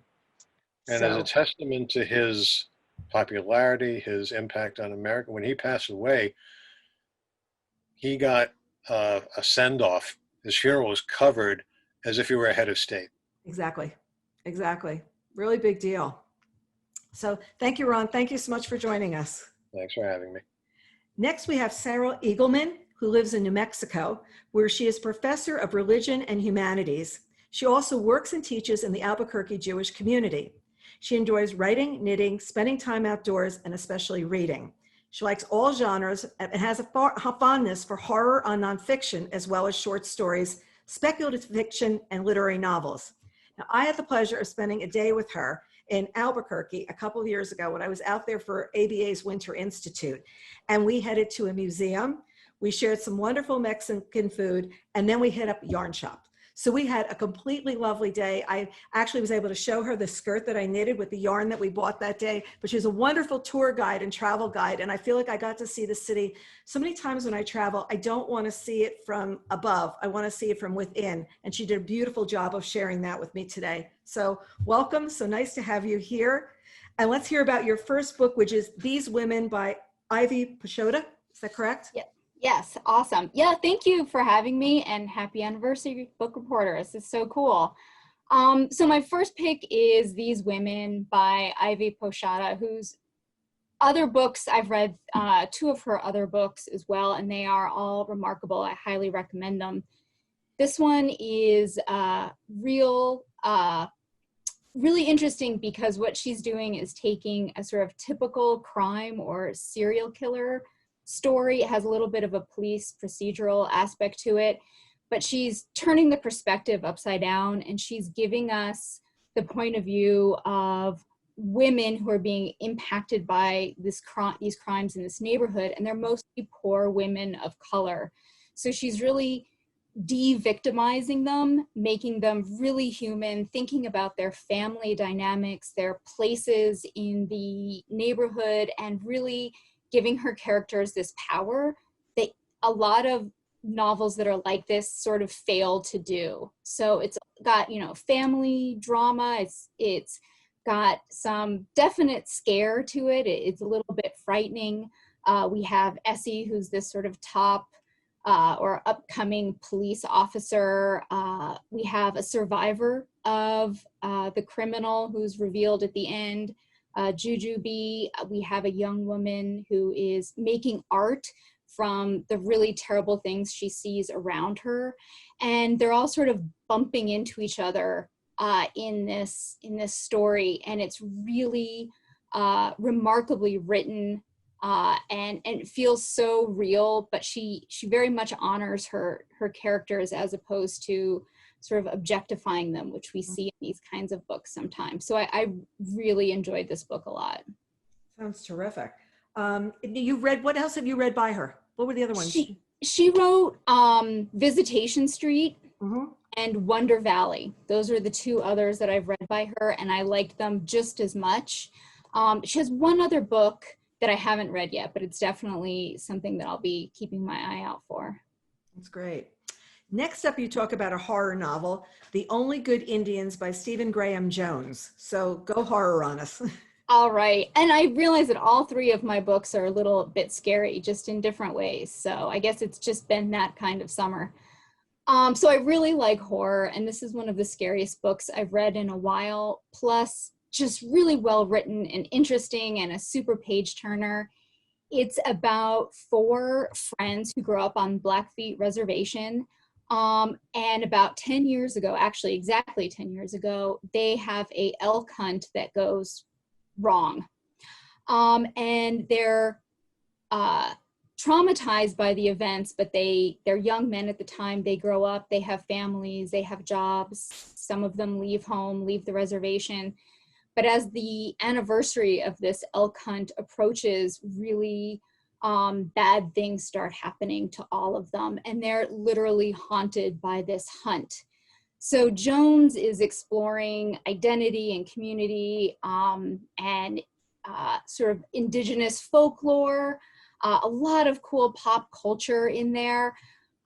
And as a testament to his popularity, his impact on America, when he passed away, he got a send-off. His funeral was covered as if he were a head of state. Exactly. Really big deal. So thank you, Ron. Thank you so much for joining us. Thanks for having me. Next, we have Sarah Eagleman, who lives in New Mexico, where she is professor of religion and humanities. She also works and teaches in the Albuquerque Jewish community. She enjoys writing, knitting, spending time outdoors, and especially reading. She likes all genres and has a fondness for horror on nonfiction, as well as short stories, speculative fiction, and literary novels. Now, I had the pleasure of spending a day with her in Albuquerque a couple of years ago when I was out there for ABA's Winter Institute. And we headed to a museum. We shared some wonderful Mexican food, and then we hit up Yarn Shop. So we had a completely lovely day. I actually was able to show her the skirt that I knitted with the yarn that we bought that day, but she's a wonderful tour guide and travel guide. And I feel like I got to see the city. So many times when I travel, I don't want to see it from above. I want to see it from within. And she did a beautiful job of sharing that with me today. So welcome. So nice to have you here. And let's hear about your first book, which is These Women by Ivy Pashota. Is that correct? Yeah. Yes, awesome. Yeah, thank you for having me and happy anniversary, Book Reporter. This is so cool. So my first pick is These Women by Ivy Pashota, whose other books, I've read 2 of her other books as well, and they are all remarkable. I highly recommend them. This one is really interesting because what she's doing is taking a sort of typical crime or serial killer story. It has a little bit of a police procedural aspect to it, but she's turning the perspective upside down and she's giving us the point of view of women who are being impacted by these crimes in this neighborhood, and they're mostly poor women of color. So she's really de-victimizing them, making them really human, thinking about their family dynamics, their places in the neighborhood, and really giving her characters this power that a lot of novels that are like this sort of fail to do. So it's got, you know, family drama. It's got some definite scare to it. It's a little bit frightening. We have Essie, who's this sort of top or upcoming police officer. We have a survivor of the criminal who's revealed at the end, Jujubee. We have a young woman who is making art from the really terrible things she sees around her. And they're all sort of bumping into each other in this story. And it's really remarkably written, and it feels so real, but she very much honors her characters as opposed to sort of objectifying them, which we see in these kinds of books sometimes. So I really enjoyed this book a lot. Sounds terrific. You read, what else have you read by her? What were the other ones? She wrote Visitation Street and Wonder Valley. Those are the two others that I've read by her, and I liked them just as much. She has one other book that I haven't read yet, but it's definitely something that I'll be keeping my eye out for. That's great. Next up, you talk about a horror novel, The Only Good Indians by Stephen Graham Jones. So go horror on us. All right. And I realize that all three of my books are a little bit scary, just in different ways. So I guess it's just been that kind of summer. So I really like horror, and this is one of the scariest books I've read in a while, plus just really well written and interesting and a super page turner. It's about 4 friends who grow up on Blackfeet Reservation. And about 10 years ago, actually exactly 10 years ago, they have a elk hunt that goes wrong. And they're traumatized by the events, but they're young men at the time. They grow up, they have families, they have jobs. Some of them leave home, leave the reservation. But as the anniversary of this elk hunt approaches, really bad things start happening to all of them, and they're literally haunted by this hunt. So Jones is exploring identity and community and sort of indigenous folklore, a lot of cool pop culture in there.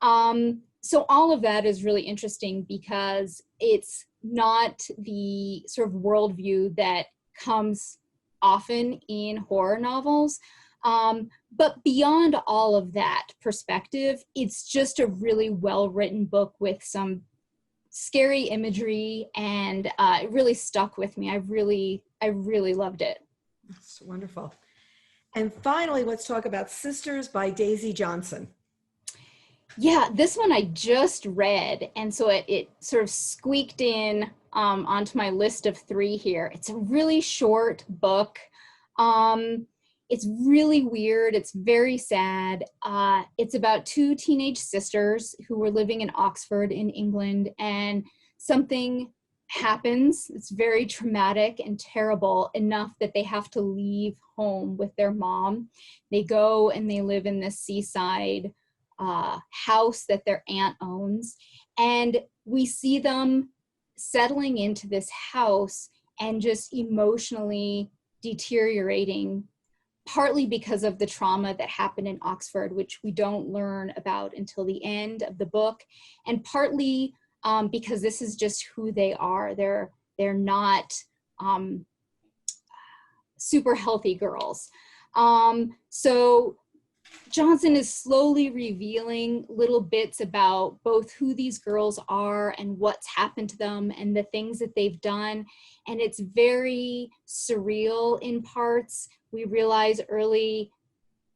So all of that is really interesting because it's not the sort of worldview that comes often in horror novels. But beyond all of that perspective, it's just a really well-written book with some scary imagery, and it really stuck with me. I really loved it. That's wonderful. And finally, let's talk about Sisters by Daisy Johnson. Yeah, this one I just read, and so it sort of squeaked in onto my list of 3 here. It's a really short book. It's really weird. It's very sad. It's about 2 teenage sisters who were living in Oxford in England, and something happens. It's very traumatic and terrible, enough that they have to leave home with their mom. They go and they live in this seaside house that their aunt owns. And we see them settling into this house and just emotionally deteriorating, partly because of the trauma that happened in Oxford, which we don't learn about until the end of the book, and partly because this is just who they are. They're not super healthy girls. So Johnson is slowly revealing little bits about both who these girls are and what's happened to them and the things that they've done. And it's very surreal in parts. We realize early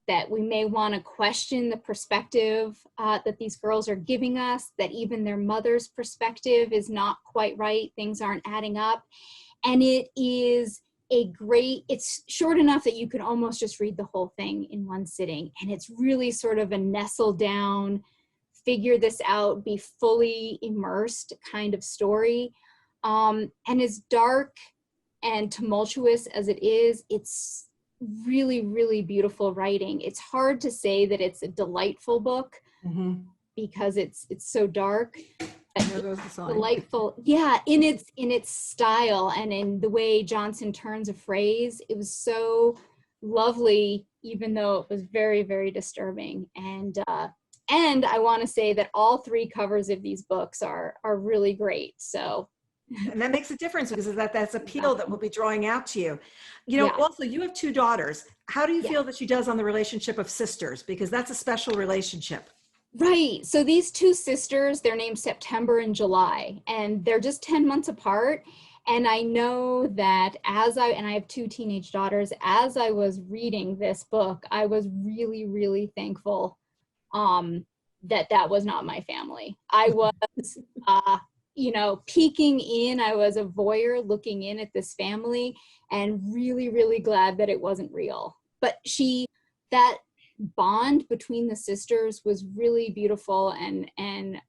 that we may want to question the perspective that these girls are giving us, that even their mother's perspective is not quite right. Things aren't adding up. And it is it's short enough that you could almost just read the whole thing in one sitting. And it's really sort of a nestle down, figure this out, be fully immersed kind of story. And as dark and tumultuous as it is, it's really, really beautiful writing. It's hard to say that it's a delightful book because it's so dark. Delightful, yeah, in its style and in the way Johnson turns a phrase. It was so lovely, even though it was very, very disturbing. And I want to say that all 3 covers of these books are really great. So, and that makes a difference because that's appeal that will be drawing out to you. You know, also you have 2 daughters. How do you feel that she does on the relationship of sisters? Because that's a special relationship. Right. So these two sisters, they're named September and July, and they're just 10 months apart. And I know that and I have two teenage daughters, as I was reading this book, I was really, really thankful that was not my family. I was, peeking in. I was a voyeur looking in at this family and really, really glad that it wasn't real. But that bond between the sisters was really beautiful and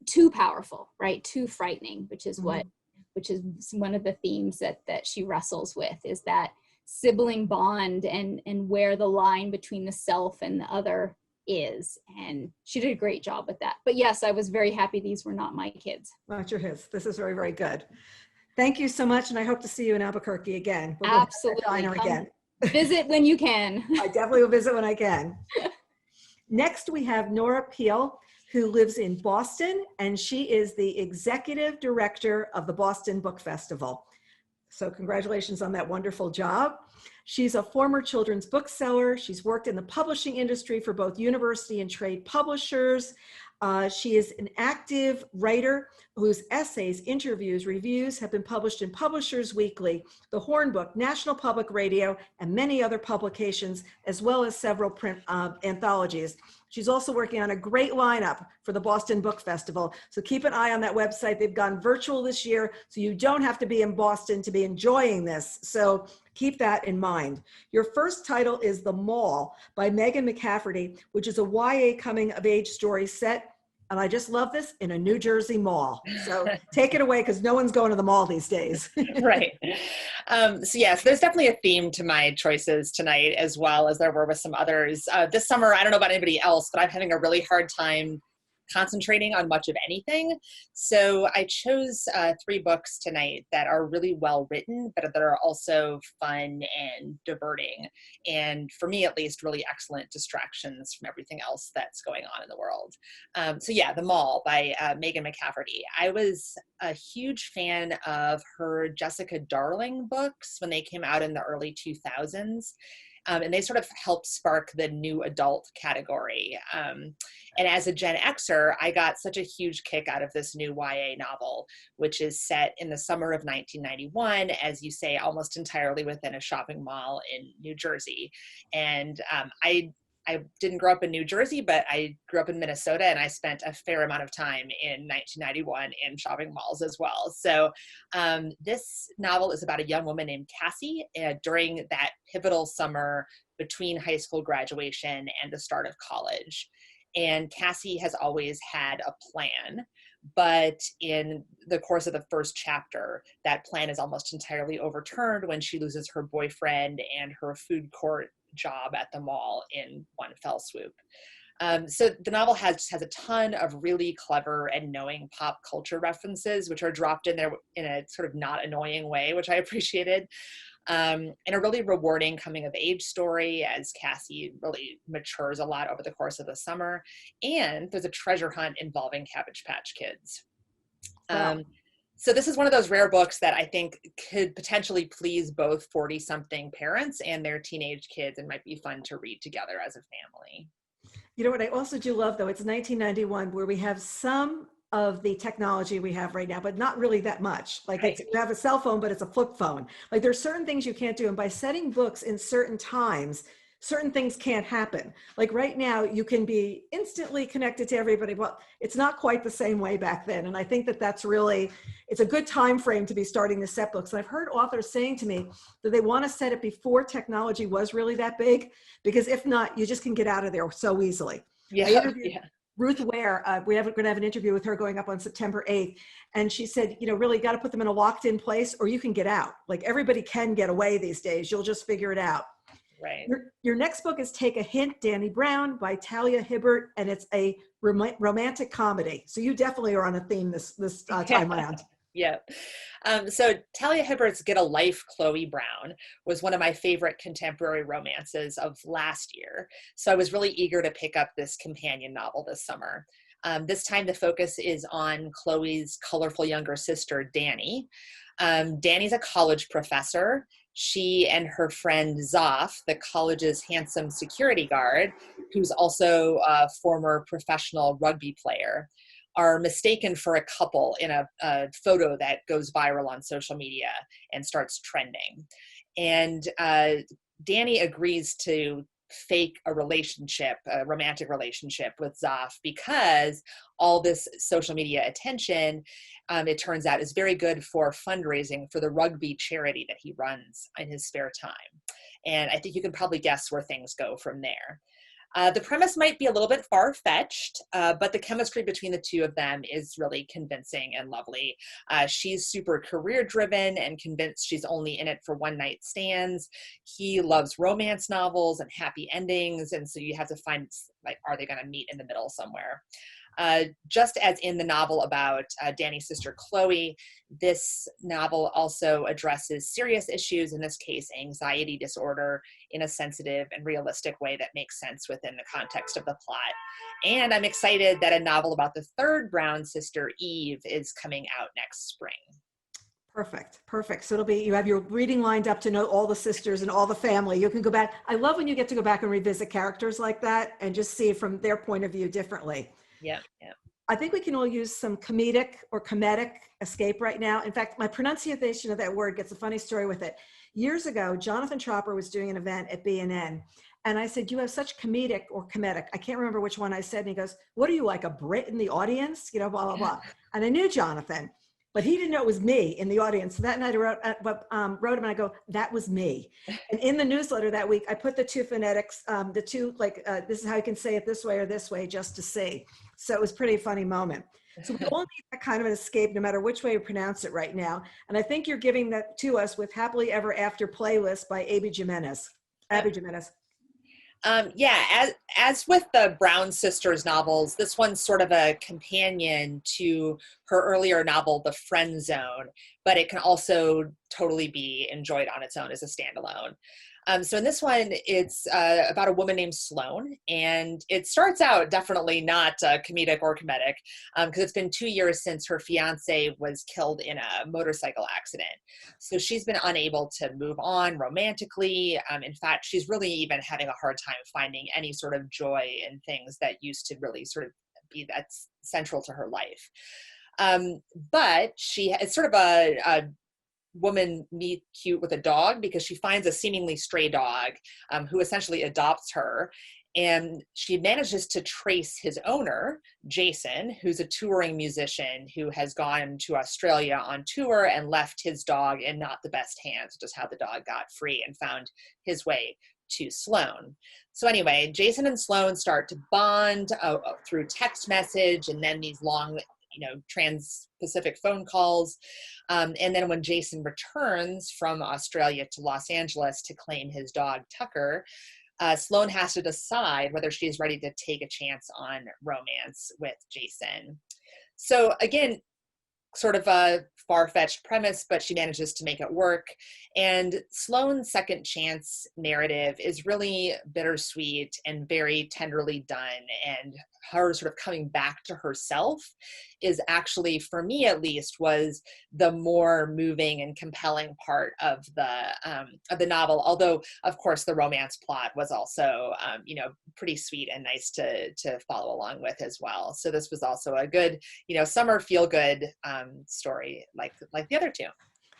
too powerful, right? Too frightening, which is one of the themes that she wrestles with, is that sibling bond and where the line between the self and the other is. And she did a great job with that. But yes, I was very happy these were not my kids. Not your his. This is very, very good. Thank you so much. And I hope to see you in Albuquerque again. We'll Absolutely. Diner again. Visit when you can. I definitely will visit when I can. Next, we have Nora Peel, who lives in Boston, and she is the executive director of the Boston Book Festival. So congratulations on that wonderful job. She's a former children's bookseller. She's worked in the publishing industry for both university and trade publishers. She is an active writer whose essays, interviews, reviews have been published in Publishers Weekly, The Hornbook, National Public Radio, and many other publications, as well as several print anthologies. She's also working on a great lineup for the Boston Book Festival. So keep an eye on that website. They've gone virtual this year, so you don't have to be in Boston to be enjoying this. So keep that in mind. Your first title is The Mall by Megan McCafferty, which is a YA coming of age story set, and I just love this, in a New Jersey mall. So take it away, because no one's going to the mall these days. Right. So yes, there's definitely a theme to my choices tonight, as well as there were with some others. This summer, I don't know about anybody else, but I'm having a really hard time concentrating on much of anything. So I chose 3 books tonight that are really well written, but that are also fun and diverting. And for me, at least, really excellent distractions from everything else that's going on in the world. So yeah, The Mall by Megan McCafferty. I was a huge fan of her Jessica Darling books when they came out in the early 2000s. And they sort of helped spark the new adult category. And as a Gen Xer, I got such a huge kick out of this new YA novel, which is set in the summer of 1991, as you say, almost entirely within a shopping mall in New Jersey. And I didn't grow up in New Jersey, but I grew up in Minnesota, and I spent a fair amount of time in 1991 in shopping malls as well. So this novel is about a young woman named Cassie during that pivotal summer between high school graduation and the start of college. And Cassie has always had a plan, but in the course of the first chapter, that plan is almost entirely overturned when she loses her boyfriend and her food court job at the mall in one fell swoop. So the novel has a ton of really clever and knowing pop culture references, which are dropped in there in a sort of not annoying way, which I appreciated. And a really rewarding coming of age story as Cassie really matures a lot over the course of the summer. And there's a treasure hunt involving Cabbage Patch Kids. Wow. So this is one of those rare books that I think could potentially please both 40-something parents and their teenage kids, and might be fun to read together as a family. You know what I also do love, though? It's 1991, where we have some of the technology we have right now, but not really that much. Like Right. you have a cell phone, but it's a flip phone. Like there's certain things you can't do. And by setting books in certain times, certain things can't happen. Like right now, you can be instantly connected to everybody. Well, it's not quite the same way back then. And I think that that's really, it's a good time frame to be starting to set books. And I've heard authors saying to me that they want to set it before technology was really that big, because if not, you just can get out of there so easily. I interviewed Ruth Ware. We're going to have an interview with her going up on September 8th. And she said, you know, really got to put them in a locked in place, or you can get out. Like everybody can get away these days. You'll just figure it out. Right. Your next book is Take a Hint, Danny Brown by Talia Hibbert, and it's a romantic comedy. So you definitely are on a theme this time around. Yeah. So Talia Hibbert's Get a Life, Chloe Brown was one of my favorite contemporary romances of last year. So I was really eager to pick up this companion novel this summer. This time the focus is on Chloe's colorful younger sister, Dani. Dani's a college professor. she and her friend Zoff, the college's handsome security guard, who's also a former professional rugby player, are mistaken for a couple in a photo that goes viral on social media and starts trending. And DANI agrees to fake a relationship, a romantic relationship with Zoff, because all this social media attention, it turns out, is very good for fundraising for the rugby charity that he runs in his spare time. And I think you can probably guess where things go from there. The premise might be a little bit far-fetched, but the chemistry between the two of them is really convincing and lovely. She's super career-driven and convinced she's only in it for one-night stands. He loves romance novels and happy endings, and so you have to find, like, are they going to meet in the middle somewhere? Just as in the novel about DANI's sister Chloe, this novel also addresses serious issues, in this case anxiety disorder, in a sensitive and realistic way that makes sense within the context of the plot. And I'm excited that a novel about the third Brown sister, Eve, is coming out next spring. Perfect, perfect. So it'll be, you have your reading lined up to know all the sisters and all the family. You can go back. I love when you get to go back and revisit characters like that and just see it from their point of view differently. Yeah, yeah. I think we can all use some comedic or comedic escape right now. In fact, my pronunciation of that word gets a funny story with it. Years ago, Jonathan Tropper was doing an event at BNN, and I said, "You have such comedic or comedic." I can't remember which one I said. And he goes, "What are you, like a Brit in the audience?" You know, blah, blah, blah. And I knew Jonathan, but he didn't know it was me in the audience. So that night I wrote him and I go, "That was me." And in the newsletter that week, I put the two phonetics, the two, like, this is how you can say it this way or this way, just to see. So it was a pretty funny moment. So we all need that kind of an escape, no matter which way you pronounce it right now. And I think you're giving that to us with Happily Ever After Playlist by Abby Jimenez. Yeah, as with the Brown sisters novels, this one's sort of a companion to her earlier novel, The Friend Zone, but it can also totally be enjoyed on its own as a standalone. So in this one, it's about a woman named Sloane, and it starts out definitely not comedic or comedic, because it's been 2 years since her fiance was killed in a motorcycle accident. So she's been unable to move on romantically. In fact, she's really even having a hard time finding any sort of joy in things that used to really sort of be that's central to her life. But it's sort of a woman meet cute with a dog, because she finds a seemingly stray dog who essentially adopts her, and she manages to trace his owner, Jason, who's a touring musician who has gone to Australia on tour and left his dog in not the best hands, which is how the dog got free and found his way to Sloane. So anyway, Jason and Sloane start to bond through text message, and then these long, trans-Pacific phone calls. And then when Jason returns from Australia to Los Angeles to claim his dog, Tucker, Sloane has to decide whether she's ready to take a chance on romance with Jason. So again, sort of a far-fetched premise, but she manages to make it work. And Sloane's second chance narrative is really bittersweet and very tenderly done. And her sort of coming back to herself is actually, for me at least, was the more moving and compelling part of the novel. Although, of course, the romance plot was also, pretty sweet and nice to follow along with as well. So this was also a good, summer feel-good story like the other two.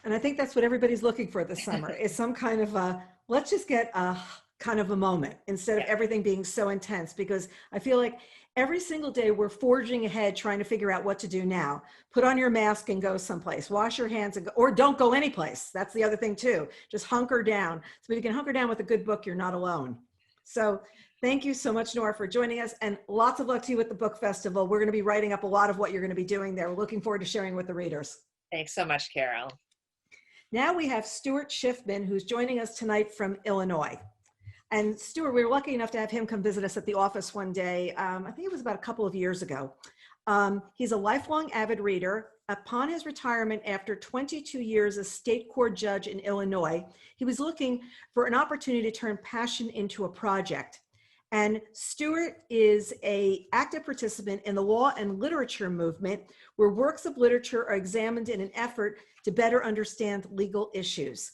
And I think that's what everybody's looking for this summer is some kind of let's just get a kind of a moment instead of everything being so intense, because I feel like every single day we're forging ahead trying to figure out what to do now. Put on your mask and go someplace. Wash your hands and go, or don't go anyplace. That's the other thing too. Just hunker down. So if you can hunker down with a good book, you're not alone. So thank you so much, Nora, for joining us, and lots of luck to you at the book festival. We're going to be writing up a lot of what you're going to be doing there. We're looking forward to sharing with the readers. Thanks so much, Carol. Now we have Stuart Schiffman, who's joining us tonight from Illinois. And Stuart, we were lucky enough to have him come visit us at the office one day. I think it was about a couple of years ago. He's a lifelong avid reader. Upon his retirement after 22 years as state court judge in Illinois, he was looking for an opportunity to turn passion into a project. And Stuart is an active participant in the law and literature movement, where works of literature are examined in an effort to better understand legal issues.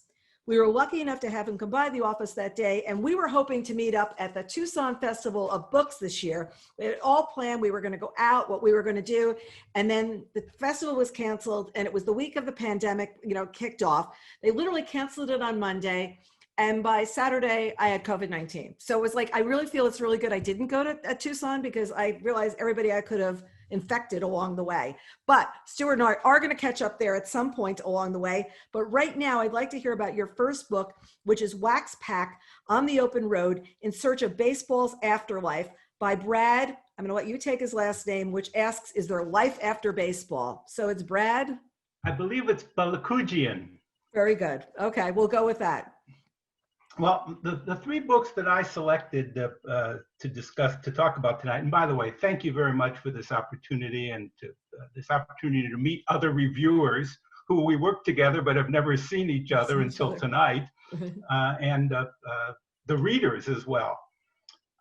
We were lucky enough to have him come by the office that day, and we were hoping to meet up at the Tucson Festival of Books this year. We had all planned. We were going to go out, what we were going to do, and then the festival was canceled, and it was the week of the pandemic, kicked off. They literally canceled it on Monday, and by Saturday, I had COVID-19. So it was like, I really feel it's really good I didn't go to Tucson, because I realized everybody I could have infected along the way. But Stuart and I are going to catch up there at some point along the way. But right now, I'd like to hear about your first book, which is Wax Pack on the Open Road in Search of Baseball's Afterlife by Brad. I'm going to let you take his last name, which asks, is there life after baseball? So it's Brad? I believe it's Bookaccino. Very good. Okay, we'll go with that. Well, the three books that I selected to talk about tonight, and by the way, thank you very much for this opportunity and this opportunity to meet other reviewers who we work together but have never seen each other until tonight, and the readers as well.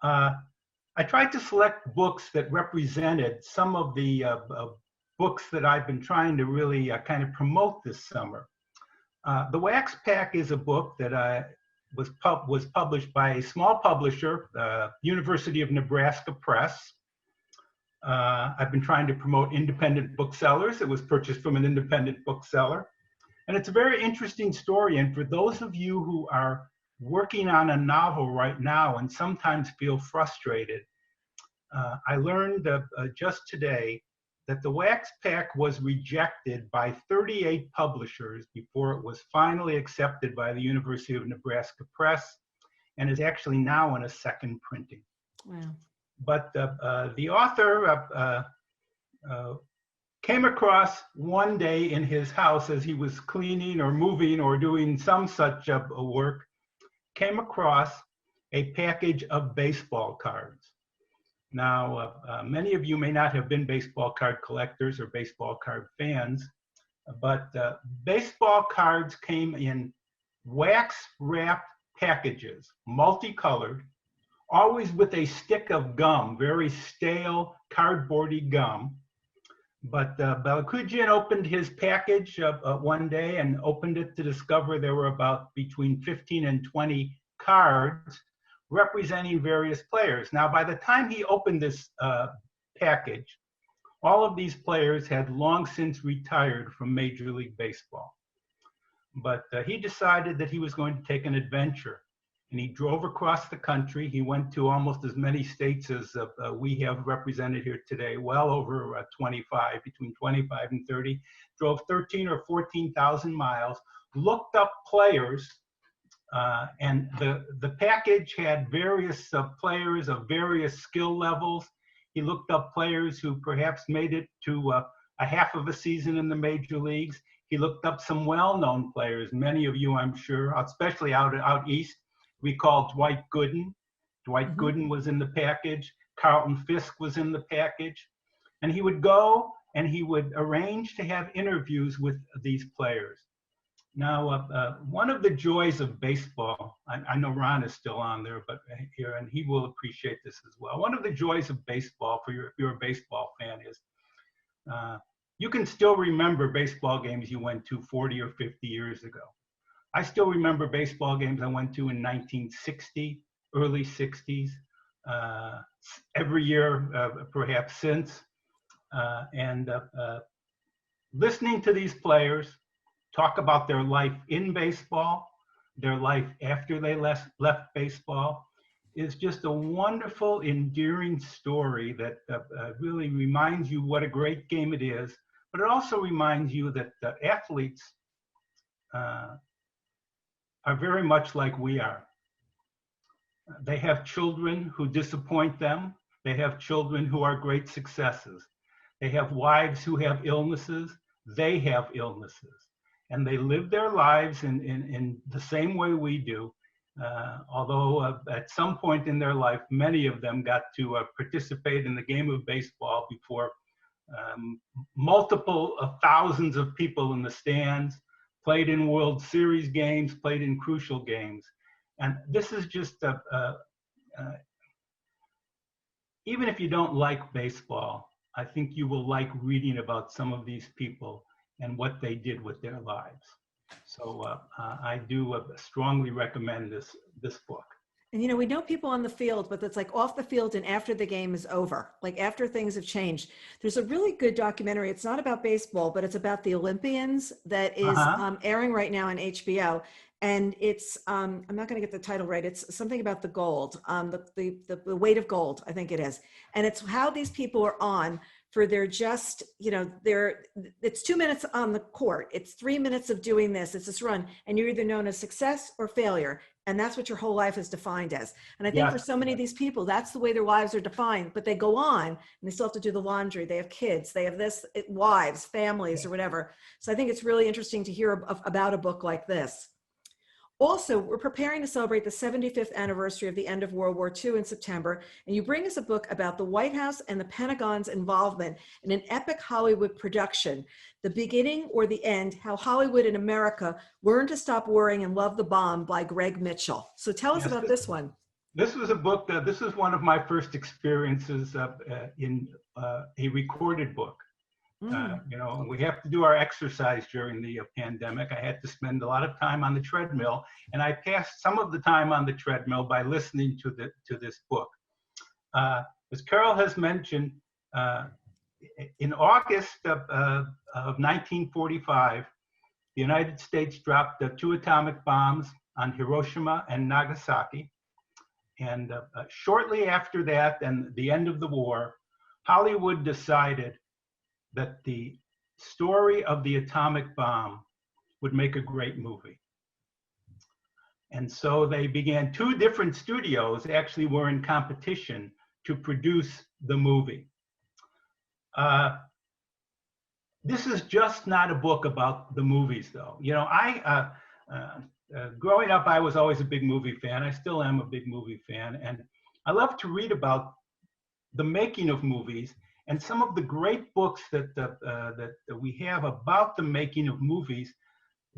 I tried to select books that represented some of the books that I've been trying to really kind of promote this summer. The Wax Pack is a book that was published by a small publisher, University of Nebraska Press. I've been trying to promote independent booksellers. It was purchased from an independent bookseller. And it's a very interesting story. And for those of you who are working on a novel right now and sometimes feel frustrated, I learned just today that the Wax Pack was rejected by 38 publishers before it was finally accepted by the University of Nebraska Press, and is actually now in a second printing. Wow. But the author came across one day in his house as he was cleaning or moving or doing some such work, came across a package of baseball cards. Now, many of you may not have been baseball card collectors or baseball card fans, but baseball cards came in wax-wrapped packages, multicolored, always with a stick of gum, very stale, cardboardy gum. But Bookaccino opened his package one day and opened it to discover there were about between 15 and 20 cards representing various players. Now, by the time he opened this package, all of these players had long since retired from Major League Baseball. But he decided that he was going to take an adventure, and he drove across the country. He went to almost as many states as we have represented here today, well over 25, between 25 and 30, drove 13 or 14,000 miles, looked up players, and the package had various players of various skill levels. He looked up players who perhaps made it to a half of a season in the major leagues. He looked up some well-known players. Many of you, I'm sure, especially out east, recall Dwight Gooden. Dwight Gooden was in the package. Carlton Fisk was in the package. And he would go and he would arrange to have interviews with these players. Now, one of the joys of baseball, I know Ron is still on there, but here, and he will appreciate this as well. One of the joys of baseball, if you're a baseball fan, is you can still remember baseball games you went to 40 or 50 years ago. I still remember baseball games I went to in 1960, early 60s, every year perhaps since, and listening to these players talk about their life in baseball, their life after they left baseball, is just a wonderful, endearing story that really reminds you what a great game it is, but it also reminds you that athletes are very much like we are. They have children who disappoint them. They have children who are great successes. They have wives who have illnesses. They have illnesses. And they live their lives in the same way we do, although at some point in their life, many of them got to participate in the game of baseball before multiple thousands of people in the stands, played in World Series games, played in crucial games. And this is just, even if you don't like baseball, I think you will like reading about some of these people and what they did with their lives. So I do strongly recommend this book. And, you know, we know people on the field, but it's like off the field and after the game is over, like after things have changed. There's a really good documentary. It's not about baseball, but it's about the Olympians that is airing right now on HBO. And it's, I'm not going to get the title right. It's something about the gold, the weight of gold, I think it is. And it's how these people are on for their just, you know, it's 2 minutes on the court. It's 3 minutes of doing this. It's this run. And you're either known as success or failure. And that's what your whole life is defined as. And I think for so many of these people, that's the way their lives are defined, but they go on and they still have to do the laundry. They have kids, they have wives, families, or whatever. So I think it's really interesting to hear about a book like this. Also, we're preparing to celebrate the 75th anniversary of the end of World War II in September, and you bring us a book about the White House and the Pentagon's involvement in an epic Hollywood production, The Beginning or the End, How Hollywood and America Learned to Stop Worrying and Love the Bomb by Greg Mitchell. So tell us about this one. This was a book, this was one of my first experiences in a recorded book. You know, we have to do our exercise during the pandemic. I had to spend a lot of time on the treadmill, and I passed some of the time on the treadmill by listening to this book. As Carol has mentioned, in August of 1945, the United States dropped 2 atomic bombs on Hiroshima and Nagasaki. And shortly after that, and the end of the war, Hollywood decided that the story of the atomic bomb would make a great movie. And so they began, 2 different studios actually were in competition to produce the movie. This is just not a book about the movies, though. You know, growing up, I was always a big movie fan. I still am a big movie fan. And I love to read about the making of movies. And some of the great books that we have about the making of movies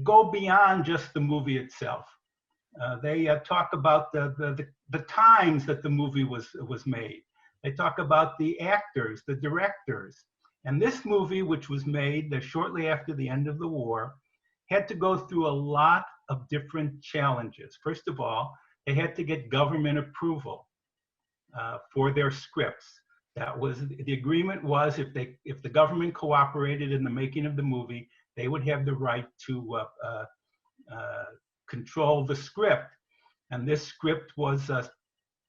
go beyond just the movie itself. They talk about the times that the movie was made. They talk about the actors, the directors. And this movie, which was made shortly after the end of the war, had to go through a lot of different challenges. First of all, they had to get government approval for their scripts. That was the agreement was if the government cooperated in the making of the movie, they would have the right to control the script. And this script was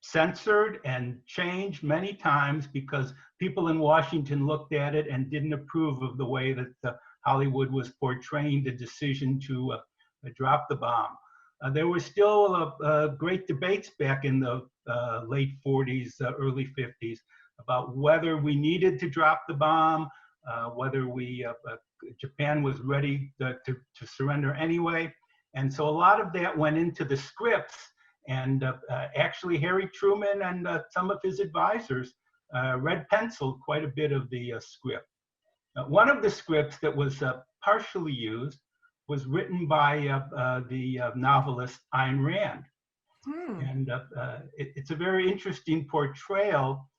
censored and changed many times because people in Washington looked at it and didn't approve of the way that Hollywood was portraying the decision to drop the bomb. There were still great debates back in the late 40s, early 50s, about whether we needed to drop the bomb, whether Japan was ready to surrender anyway. And so a lot of that went into the scripts. And actually, Harry Truman and some of his advisors red penciled quite a bit of the script. One of the scripts that was partially used was written by the novelist Ayn Rand. And it's a very interesting portrayal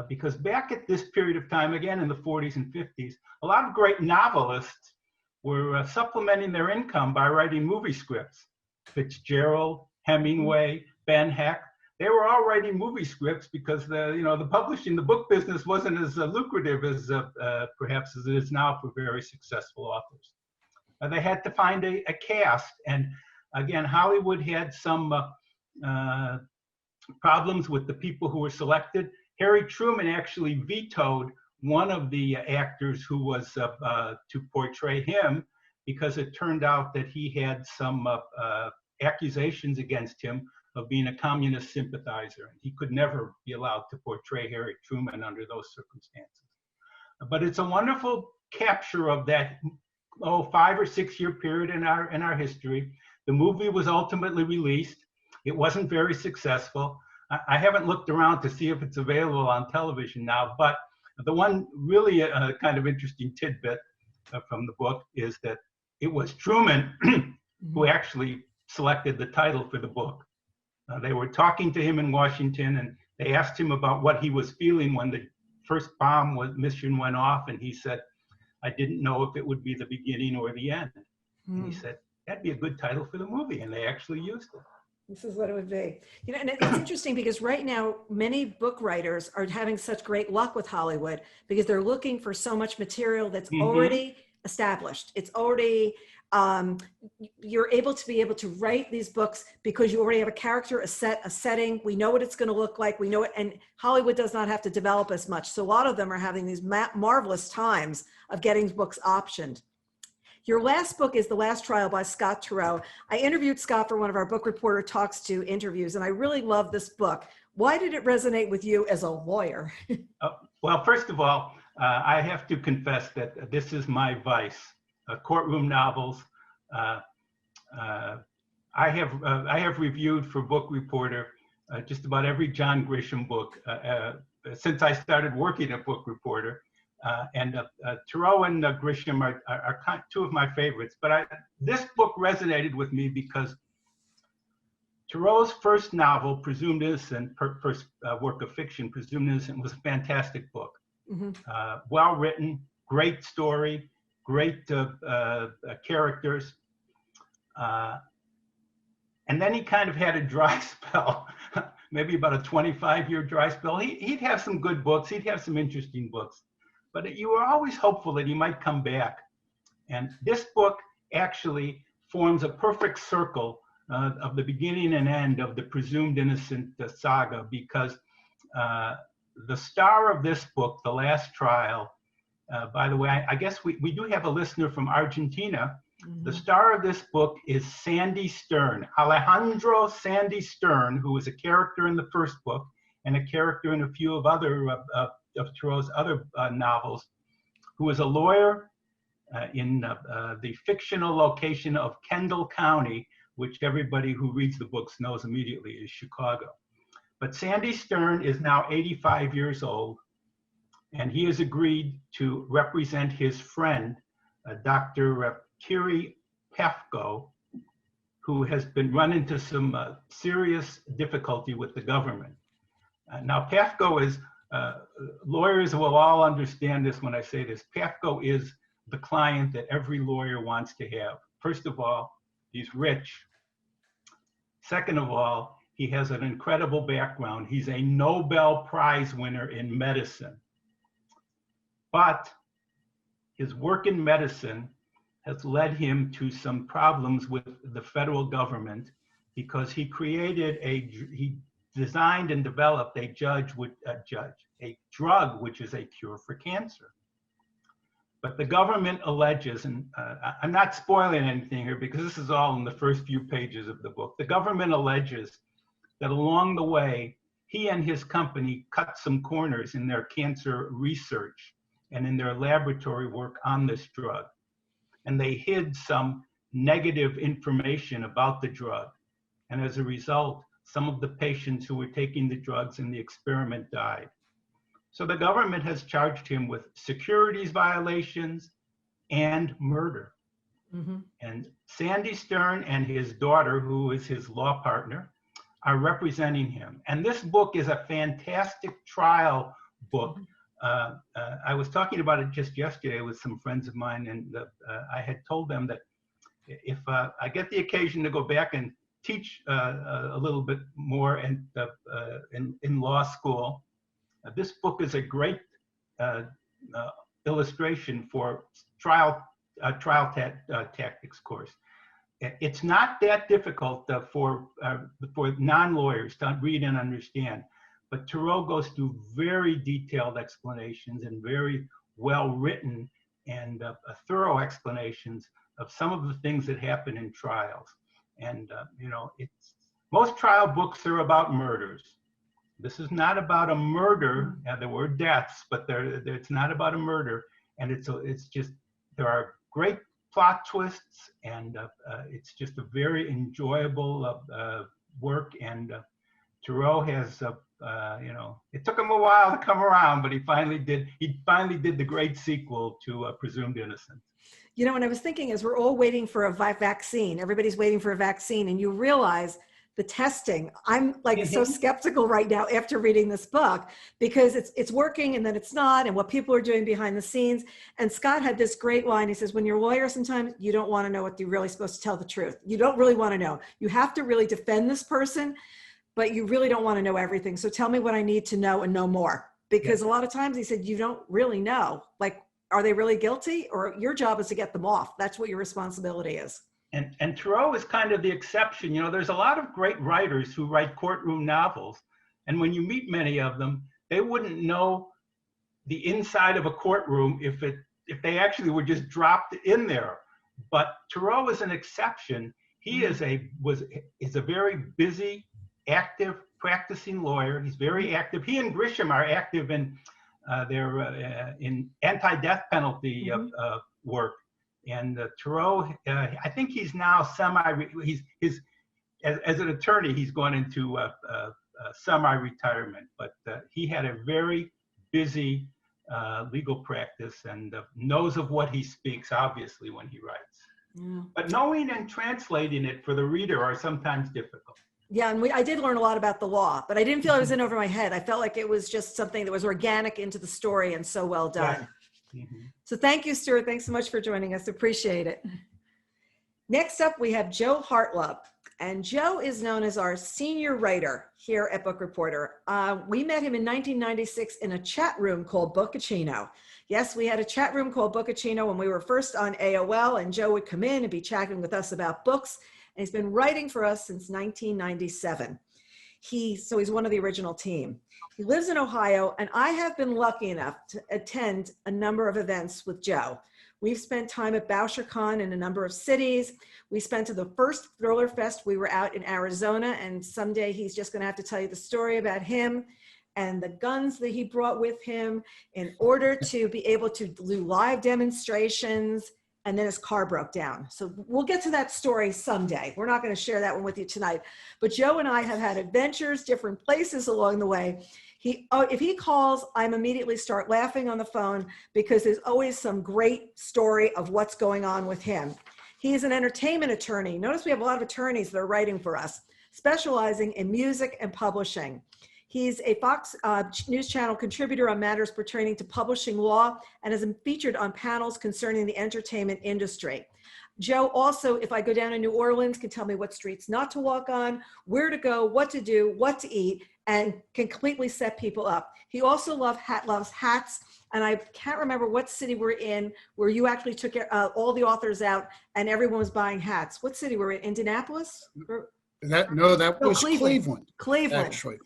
because back at this period of time, again in the 40s and 50s, a lot of great novelists were supplementing their income by writing movie scripts. Fitzgerald, Hemingway, Ben Heck, they were all writing movie scripts because the publishing, the book business wasn't as lucrative as perhaps as it is now for very successful authors. They had to find a cast, and again, Hollywood had some problems with the people who were selected. Harry Truman actually vetoed one of the actors who was to portray him because it turned out that he had some accusations against him of being a communist sympathizer. He could never be allowed to portray Harry Truman under those circumstances. But it's a wonderful capture of that 5 or 6 year period in our history. The movie was ultimately released. It wasn't very successful. I haven't looked around to see if it's available on television now, but the one really kind of interesting tidbit from the book is that it was Truman who actually selected the title for the book. They were talking to him in Washington, and they asked him about what he was feeling when the first mission went off, and he said, "I didn't know if it would be the beginning or the end." And he said, that'd be a good title for the movie, and they actually used it. This is what it would be. You know, and it's interesting because right now, many book writers are having such great luck with Hollywood because they're looking for so much material that's already established. It's already, you're able to write these books because you already have a character, a setting. We know what it's going to look like. We know it. And Hollywood does not have to develop as much. So a lot of them are having these marvelous times of getting books optioned. Your last book is The Last Trial by Scott Turow. I interviewed Scott for one of our Book Reporter Talks To interviews, and I really love this book. Why did it resonate with you as a lawyer? Well, first of all, I have to confess that this is my vice, courtroom novels. I have reviewed for Book Reporter just about every John Grisham book since I started working at Book Reporter. And Turow and Grisham are two of my favorites. But this book resonated with me because Turow's first novel, Presumed Innocent, first work of fiction, Presumed Innocent, was a fantastic book. Well written, great story, great characters. And then he kind of had a dry spell, maybe about a 25-year dry spell. He'd have some good books. He'd have some interesting books. But you were always hopeful that he might come back. And this book actually forms a perfect circle of the beginning and end of the Presumed Innocent saga, because the star of this book, The Last Trial, by the way, I guess we do have a listener from Argentina. The star of this book is Sandy Stern, Alejandro Sandy Stern, who was a character in the first book and a character in a few of other of Turow's other novels, who was a lawyer in the fictional location of Kendall County, which everybody who reads the books knows immediately is Chicago. But Sandy Stern is now 85 years old, and he has agreed to represent his friend, Dr. Kerri Pefko, who has been run into some serious difficulty with the government. Now, Pefko is, lawyers will all understand this when I say this, Pefko is the client that every lawyer wants to have. First of all, he's rich. Second of all, he has an incredible background. He's a Nobel Prize winner in medicine. But his work in medicine has led him to some problems with the federal government because he designed and developed a drug which is a cure for cancer. But the government alleges, and I'm not spoiling anything here because this is all in the first few pages of the book. The government alleges that along the way, he and his company cut some corners in their cancer research and in their laboratory work on this drug. And they hid some negative information about the drug. And as a result, some of the patients who were taking the drugs in the experiment died. So the government has charged him with securities violations and murder. And Sandy Stern and his daughter, who is his law partner, are representing him. And this book is a fantastic trial book. I was talking about it just yesterday with some friends of mine, and I had told them that if I get the occasion to go back and teach a little bit more in law school, this book is a great illustration for trial tactics course. It's not that difficult for non-lawyers to read and understand, but Turow goes through very detailed explanations and very well-written and thorough explanations of some of the things that happen in trials. And most trial books are about murders. This is not about a murder. There were deaths, but it's not about a murder. And it's just, there are great plot twists, and it's just a very enjoyable work. And Turow has, it took him a while to come around, but he finally did the great sequel to Presumed Innocent. You know, and I was thinking, as we're all waiting for a vaccine, everybody's waiting for a vaccine, and you realize the testing. I'm like so skeptical right now after reading this book because it's working and then it's not, and what people are doing behind the scenes. And Scott had this great line. He says, when you're a lawyer, sometimes you don't want to know what you're really supposed to tell the truth. You don't really want to know. You have to really defend this person, but you really don't want to know everything. So tell me what I need to know and no more. Because a lot of times he said, you don't really know. Like, are they really guilty? Or your job is to get them off. That's what your responsibility is. And Thoreau is kind of the exception. You know, there's a lot of great writers who write courtroom novels. And when you meet many of them, they wouldn't know the inside of a courtroom if they actually were just dropped in there. But Thoreau is an exception. He is a very busy, active, practicing lawyer. He's very active. He and Grisham are active in in anti-death penalty work. And Thoreau, I think he's now as an attorney, he's gone into semi-retirement, but he had a very busy legal practice and knows of what he speaks, obviously, when he writes. Yeah. But knowing and translating it for the reader are sometimes difficult. Yeah, and I did learn a lot about the law, but I didn't feel it was in over my head. I felt like it was just something that was organic into the story and so well done. Yeah. So thank you, Stuart. Thanks so much for joining us. Appreciate it. Next up, we have Joe Hartlub. And Joe is known as our senior writer here at Book Reporter. We met him in 1996 in a chat room called Bookaccino. Yes, we had a chat room called Bookaccino when we were first on AOL, and Joe would come in and be chatting with us about books. And he's been writing for us since 1997. So he's one of the original team. He lives in Ohio, and I have been lucky enough to attend a number of events with Joe. We've spent time at BoucherCon in a number of cities. We spent to the first Thriller Fest. We were out in Arizona, and someday he's just gonna have to tell you the story about him and the guns that he brought with him in order to be able to do live demonstrations, and then his car broke down. So we'll get to that story someday. We're not gonna share that one with you tonight. But Joe and I have had adventures, different places along the way. If he calls, I'm immediately start laughing on the phone because there's always some great story of what's going on with him. He is an entertainment attorney. Notice we have a lot of attorneys that are writing for us, specializing in music and publishing. He's a Fox News Channel contributor on matters pertaining to publishing law and has been featured on panels concerning the entertainment industry. Joe also, if I go down to New Orleans, can tell me what streets not to walk on, where to go, what to do, what to eat, and can completely set people up. He also loves hats, and I can't remember what city we're in where you actually took all the authors out and everyone was buying hats. What city were we in? Indianapolis? That was Cleveland. Cleveland. Actually.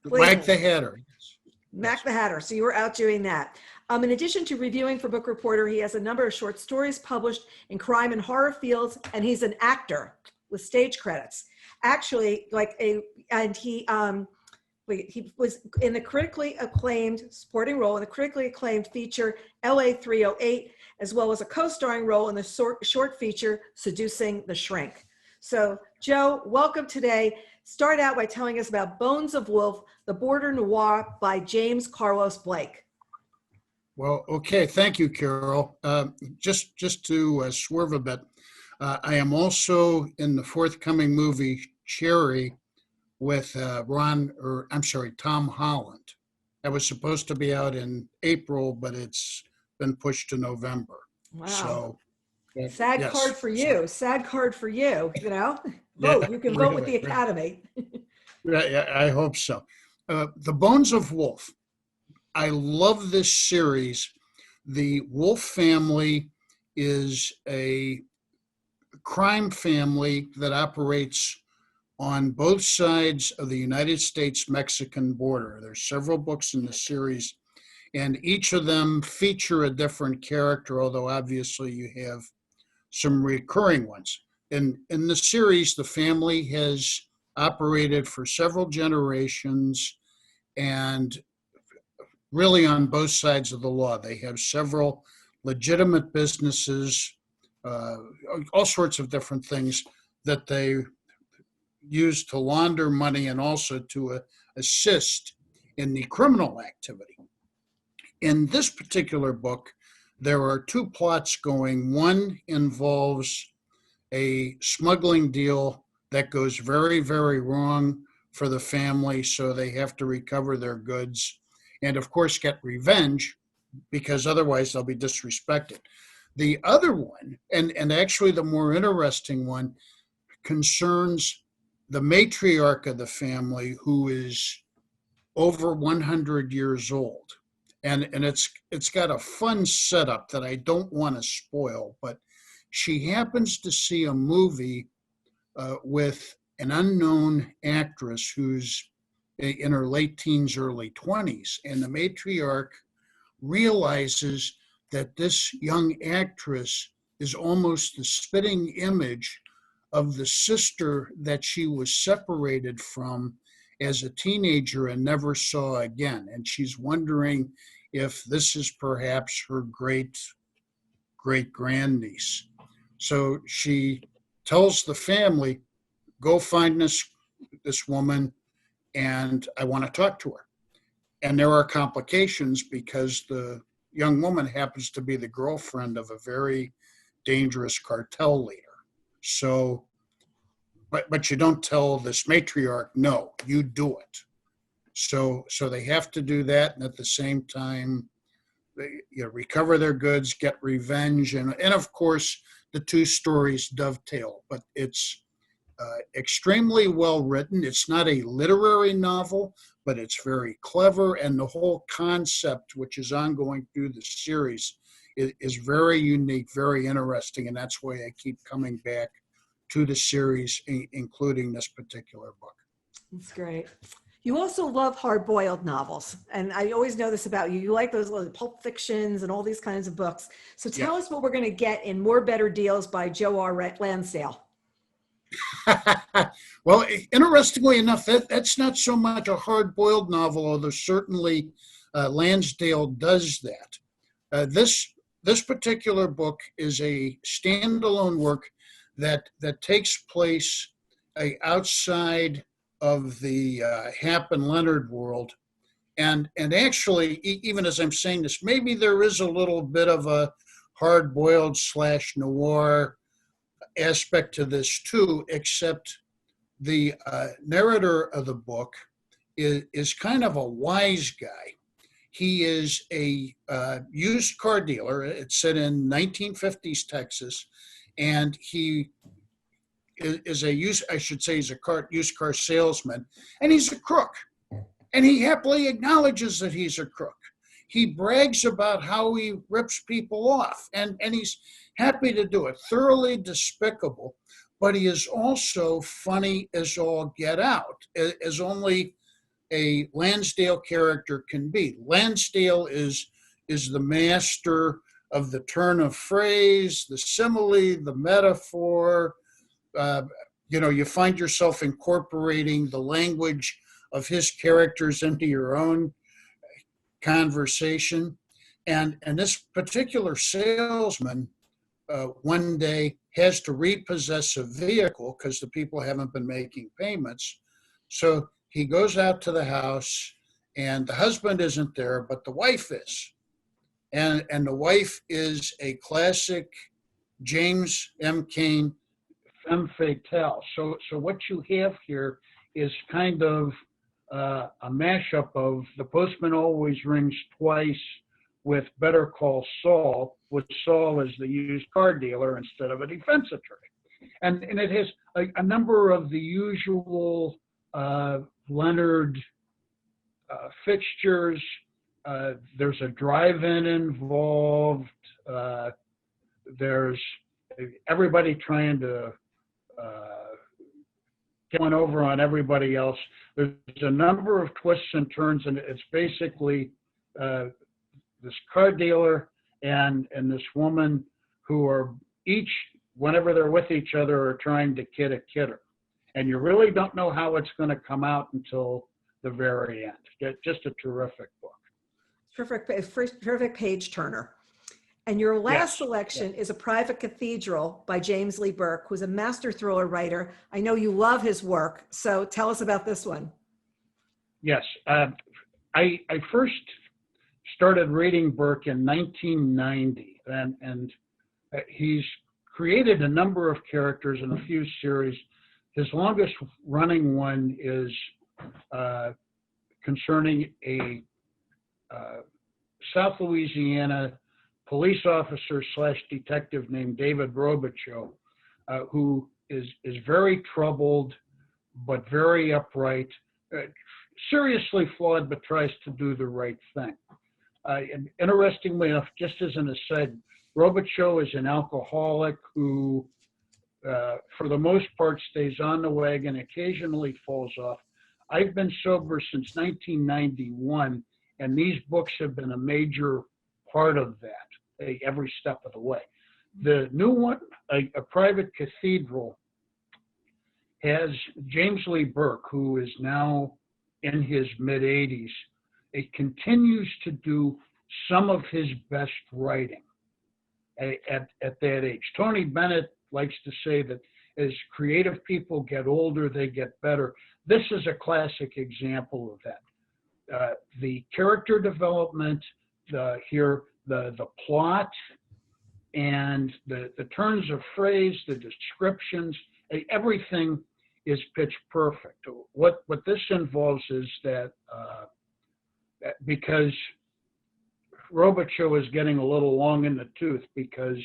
Cleveland. Mac the Hatter. Mac the Hatter. So you were out doing that. In addition to reviewing for Book Reporter, he has a number of short stories published in crime and horror fields, and he's an actor with stage credits. Actually, he was in the critically acclaimed supporting role in the critically acclaimed feature LA 308, as well as a co-starring role in the short feature Seducing the Shrink. So Joe, welcome today. Start out by telling us about Bones of Wolf, the border noir by James Carlos Blake. Well, okay, thank you, Carol. Just to swerve a bit, I am also in the forthcoming movie Cherry with Tom Holland. That was supposed to be out in April, but it's been pushed to November. Wow. So, sad card for you. Sad card for you, you know? Vote. You can vote with the Academy. Yeah, I hope so. The Bones of Wolf. I love this series. The Wolf family is a crime family that operates on both sides of the United States-Mexican border. There's several books in the series, and each of them feature a different character, although obviously you have some recurring ones. In the series, the family has operated for several generations and really on both sides of the law. They have several legitimate businesses, all sorts of different things that they use to launder money and also to assist in the criminal activity. In this particular book, there are two plots going. One involves a smuggling deal that goes very, very wrong for the family, so they have to recover their goods and, of course, get revenge because otherwise they'll be disrespected. The other one, and actually the more interesting one, concerns the matriarch of the family who is over 100 years old. And it's got a fun setup that I don't want to spoil, but she happens to see a movie with an unknown actress who's in her late teens, early 20s. And the matriarch realizes that this young actress is almost the spitting image of the sister that she was separated from as a teenager and never saw again. And she's wondering if this is perhaps her great-grandniece. So she tells the family, go find this woman, and I want to talk to her. And there are complications because the young woman happens to be the girlfriend of a very dangerous cartel leader. So, but you don't tell this matriarch, no, you do it. So they have to do that, and at the same time, they recover their goods, get revenge, and of course, the two stories dovetail. But it's extremely well written. It's not a literary novel, but it's very clever, and the whole concept, which is ongoing through the series, is very unique, very interesting, and that's why I keep coming back to the series, including this particular book. That's great. You also love hard-boiled novels, and I always know this about you. You like those little pulp fictions and all these kinds of books. So tell us what we're going to get in More Better Deals by Joe R. Lansdale. Well, interestingly enough, that's not so much a hard-boiled novel, although certainly Lansdale does that. This particular book is a standalone work that takes place outside of the Hap and Leonard world. And actually, even as I'm saying this, maybe there is a little bit of a hard-boiled / noir aspect to this too, except the narrator of the book is kind of a wise guy. He is a used car dealer. It's set in 1950s Texas, and he is he's a used car salesman, and he's a crook. And he happily acknowledges that he's a crook. He brags about how he rips people off, and he's happy to do it. Thoroughly despicable, but he is also funny as all get out, as only a Lansdale character can be. Lansdale is the master of the turn of phrase, the simile, the metaphor. You find yourself incorporating the language of his characters into your own conversation. And this particular salesman one day has to repossess a vehicle because the people haven't been making payments. So he goes out to the house, and the husband isn't there, but the wife is. And the wife is a classic James M. Cain femme fatale. So what you have here is kind of a mashup of The Postman Always Rings Twice with Better Call Saul, with Saul as the used car dealer instead of a defense attorney. And it has a number of the usual Leonard fixtures. There's a drive-in involved. There's everybody trying to get one over on everybody else. There's a number of twists and turns, and it's basically this car dealer and this woman who are each, whenever they're with each other, are trying to kid a kidder. And you really don't know how it's going to come out until the very end. Just a terrific book. Terrific page turner. And your last selection is A Private Cathedral by James Lee Burke, who's a master thriller writer. I know you love his work, so tell us about this one. Yes. I first started reading Burke in 1990, and he's created a number of characters in a few series. his longest running one is concerning a South Louisiana police officer / detective named David Robichaud, who is very troubled, but very upright, seriously flawed, but tries to do the right thing. And interestingly enough, just as an aside, Robichaud is an alcoholic who, for the most part, stays on the wagon, occasionally falls off. I've been sober since 1991, and these books have been a major part of that, every step of the way. The new one, A Private Cathedral, has James Lee Burke, who is now in his mid-80s. It continues to do some of his best writing at that age. Tony Bennett likes to say that as creative people get older, they get better. This is a classic example of that. The character development here, the plot, and the turns of phrase, the descriptions, everything is pitch perfect. What this involves is that because Robichaud is getting a little long in the tooth because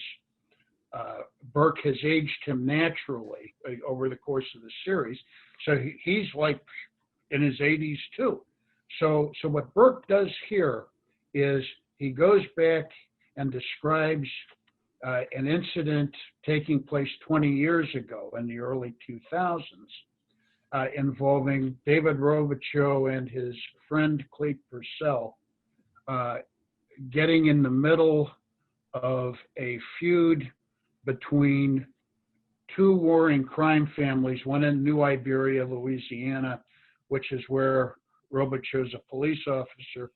Burke has aged him naturally over the course of the series. So he's like in his 80s too. So what Burke does here is he goes back and describes an incident taking place 20 years ago in the early 2000s involving David Robichaud and his friend Clete Purcell getting in the middle of a feud between two warring crime families, one in New Iberia, Louisiana, which is where Robichaud's a police officer,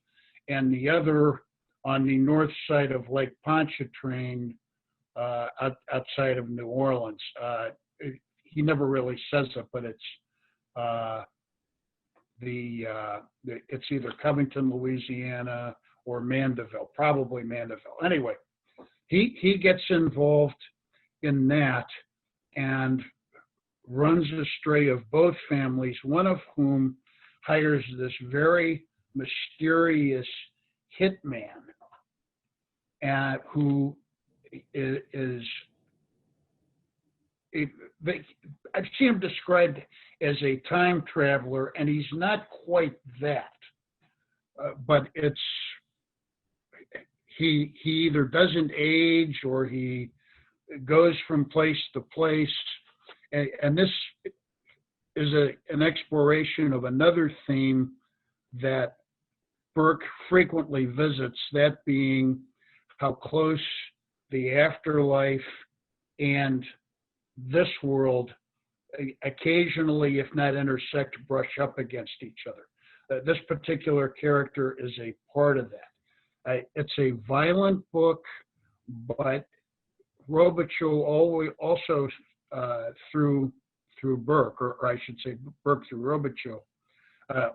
and the other on the north side of Lake Pontchartrain, outside of New Orleans. He never really says it, but it's it's either Covington, Louisiana, or Mandeville, probably Mandeville. Anyway, he gets involved in that and runs astray of both families, one of whom hires this very mysterious hitman who I've seen him described as a time traveler, and he's not quite that. But he either doesn't age or he goes from place to place, and this is an exploration of another theme that Burke frequently visits, that being how close the afterlife and this world occasionally, if not intersect, brush up against each other. This particular character is a part of that. It's a violent book, but Robichaud also through Burke, or I should say Burke through Robichaud,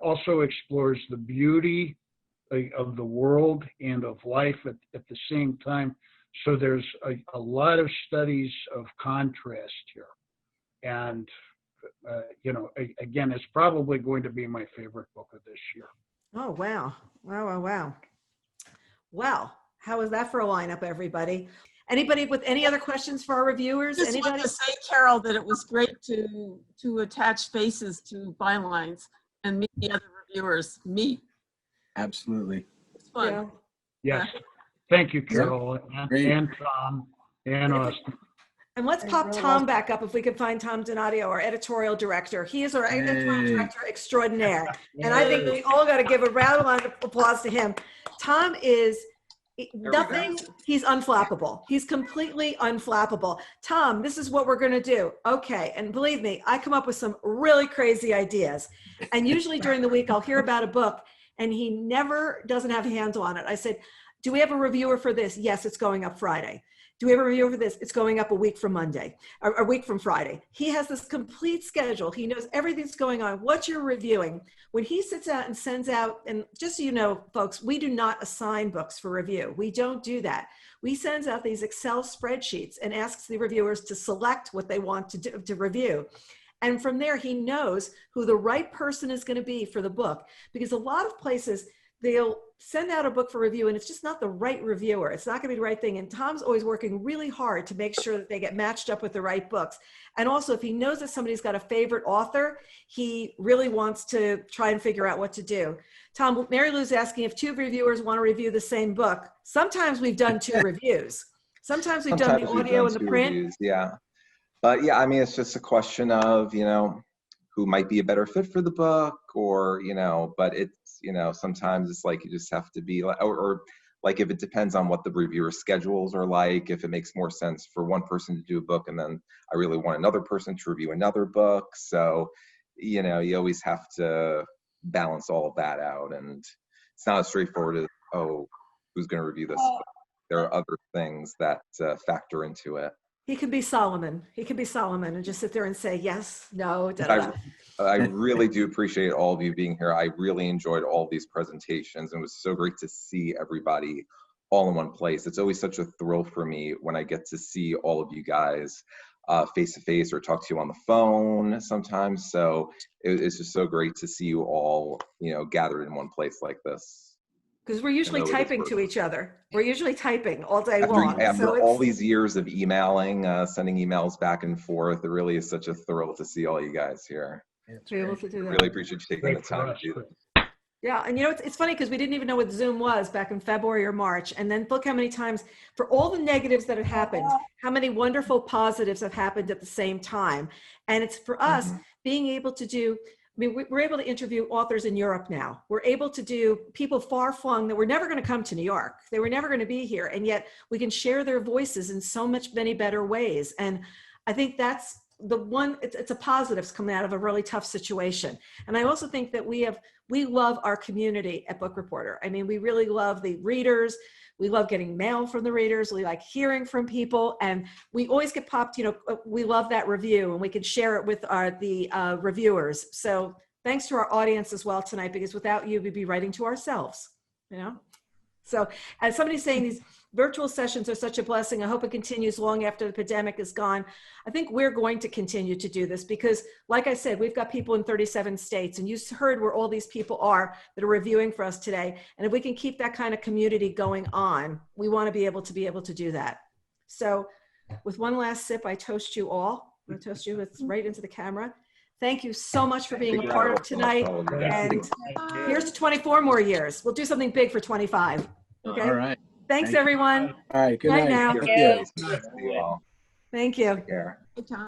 also explores the beauty of the world and of life at the same time. So there's a lot of studies of contrast here. And, again, it's probably going to be my favorite book of this year. Oh, wow. Wow. Well, how was that for a lineup, everybody? Anybody with any other questions for our reviewers? I just want to say, Carol, that it was great to attach faces to bylines and meet the other reviewers. Absolutely. It's fun. Yeah. Yes. Thank you, Carol, and Tom, and Austin. And let's pop Tom back up if we could find Tom Donaghue, our editorial director. He is our editorial director extraordinaire. And I think we all got to give a round of applause to him. Tom is nothing. He's unflappable. He's completely unflappable. Tom, this is what we're going to do. Okay. And believe me, I come up with some really crazy ideas. And usually during the week, I'll hear about a book and he never doesn't have a handle on it. I said, do we have a reviewer for this? Yes, it's going up Friday. Do we have a reviewer for this? It's going up a week from Monday, or a week from Friday. He has this complete schedule. He knows everything's going on, what you're reviewing. When he sits out and sends out, and just so you know, folks, we do not assign books for review. We don't do that. We send out these Excel spreadsheets and asks the reviewers to select what they want to review. And from there, he knows who the right person is going to be for the book, because a lot of places they'll send out a book for review and it's just not the right reviewer. It's not going to be the right thing. And Tom's always working really hard to make sure that they get matched up with the right books. And also, if he knows that somebody's got a favorite author, he really wants to try and figure out what to do. Tom, Mary Lou's asking if two reviewers want to review the same book. Sometimes we've done two reviews. Sometimes we've done the audio and the print. Reviews, yeah. But yeah, I mean, it's just a question of, you know, who might be a better fit for the book, or, you know, but it's, you know, sometimes it's like you just have to be like, or like if it depends on what the reviewer schedules are like, if it makes more sense for one person to do a book and then I really want another person to review another book. So, you know, you always have to balance all of that out, and it's not as straightforward as, oh, who's going to review this book? There are other things that factor into it. He can be Solomon. He can be Solomon and just sit there and say, yes, no, da-da-da. I really do appreciate all of you being here. I really enjoyed all these presentations, and it was so great to see everybody all in one place. It's always such a thrill for me when I get to see all of you guys face to face or talk to you on the phone sometimes. So it's just so great to see you all, you know, gathered in one place like this. Because we're usually typing to each other. We're usually typing all day long. After So all these years of emailing, sending emails back and forth, it really is such a thrill to see all you guys here. be able to do that. Really appreciate you taking the time to do that. Yeah, and you know, it's funny because we didn't even know what Zoom was back in February or March. And then look how many times, for all the negatives that have happened, how many wonderful positives have happened at the same time. And it's for us being able to do, I mean, we're able to interview authors in Europe now. We're able to do people far flung that were never going to come to New York. They were never going to be here. And yet we can share their voices in so many better ways. And I think that's the one, it's a positives coming out of a really tough situation. And I also think that we love our community at Book Reporter. I mean, we really love the readers. We love getting mail from the readers. We like hearing from people, and we always get popped, you know, we love that review, and we can share it with the reviewers. So thanks to our audience as well tonight, because without you, we'd be writing to ourselves, you know? So as somebody's saying, these virtual sessions are such a blessing. I hope it continues long after the pandemic is gone. I think we're going to continue to do this because, like I said, we've got people in 37 states, and you heard where all these people are that are reviewing for us today. And if we can keep that kind of community going on, we want to be able to do that. So with one last sip, I toast you all. I'm going to toast you right into the camera. Thank you so much for being a part of tonight. And here's to 24 more years. We'll do something big for 25. Okay. All right. Thanks, everyone. All right. Good night. Now. Thank you. Thank you. Take care. Good time.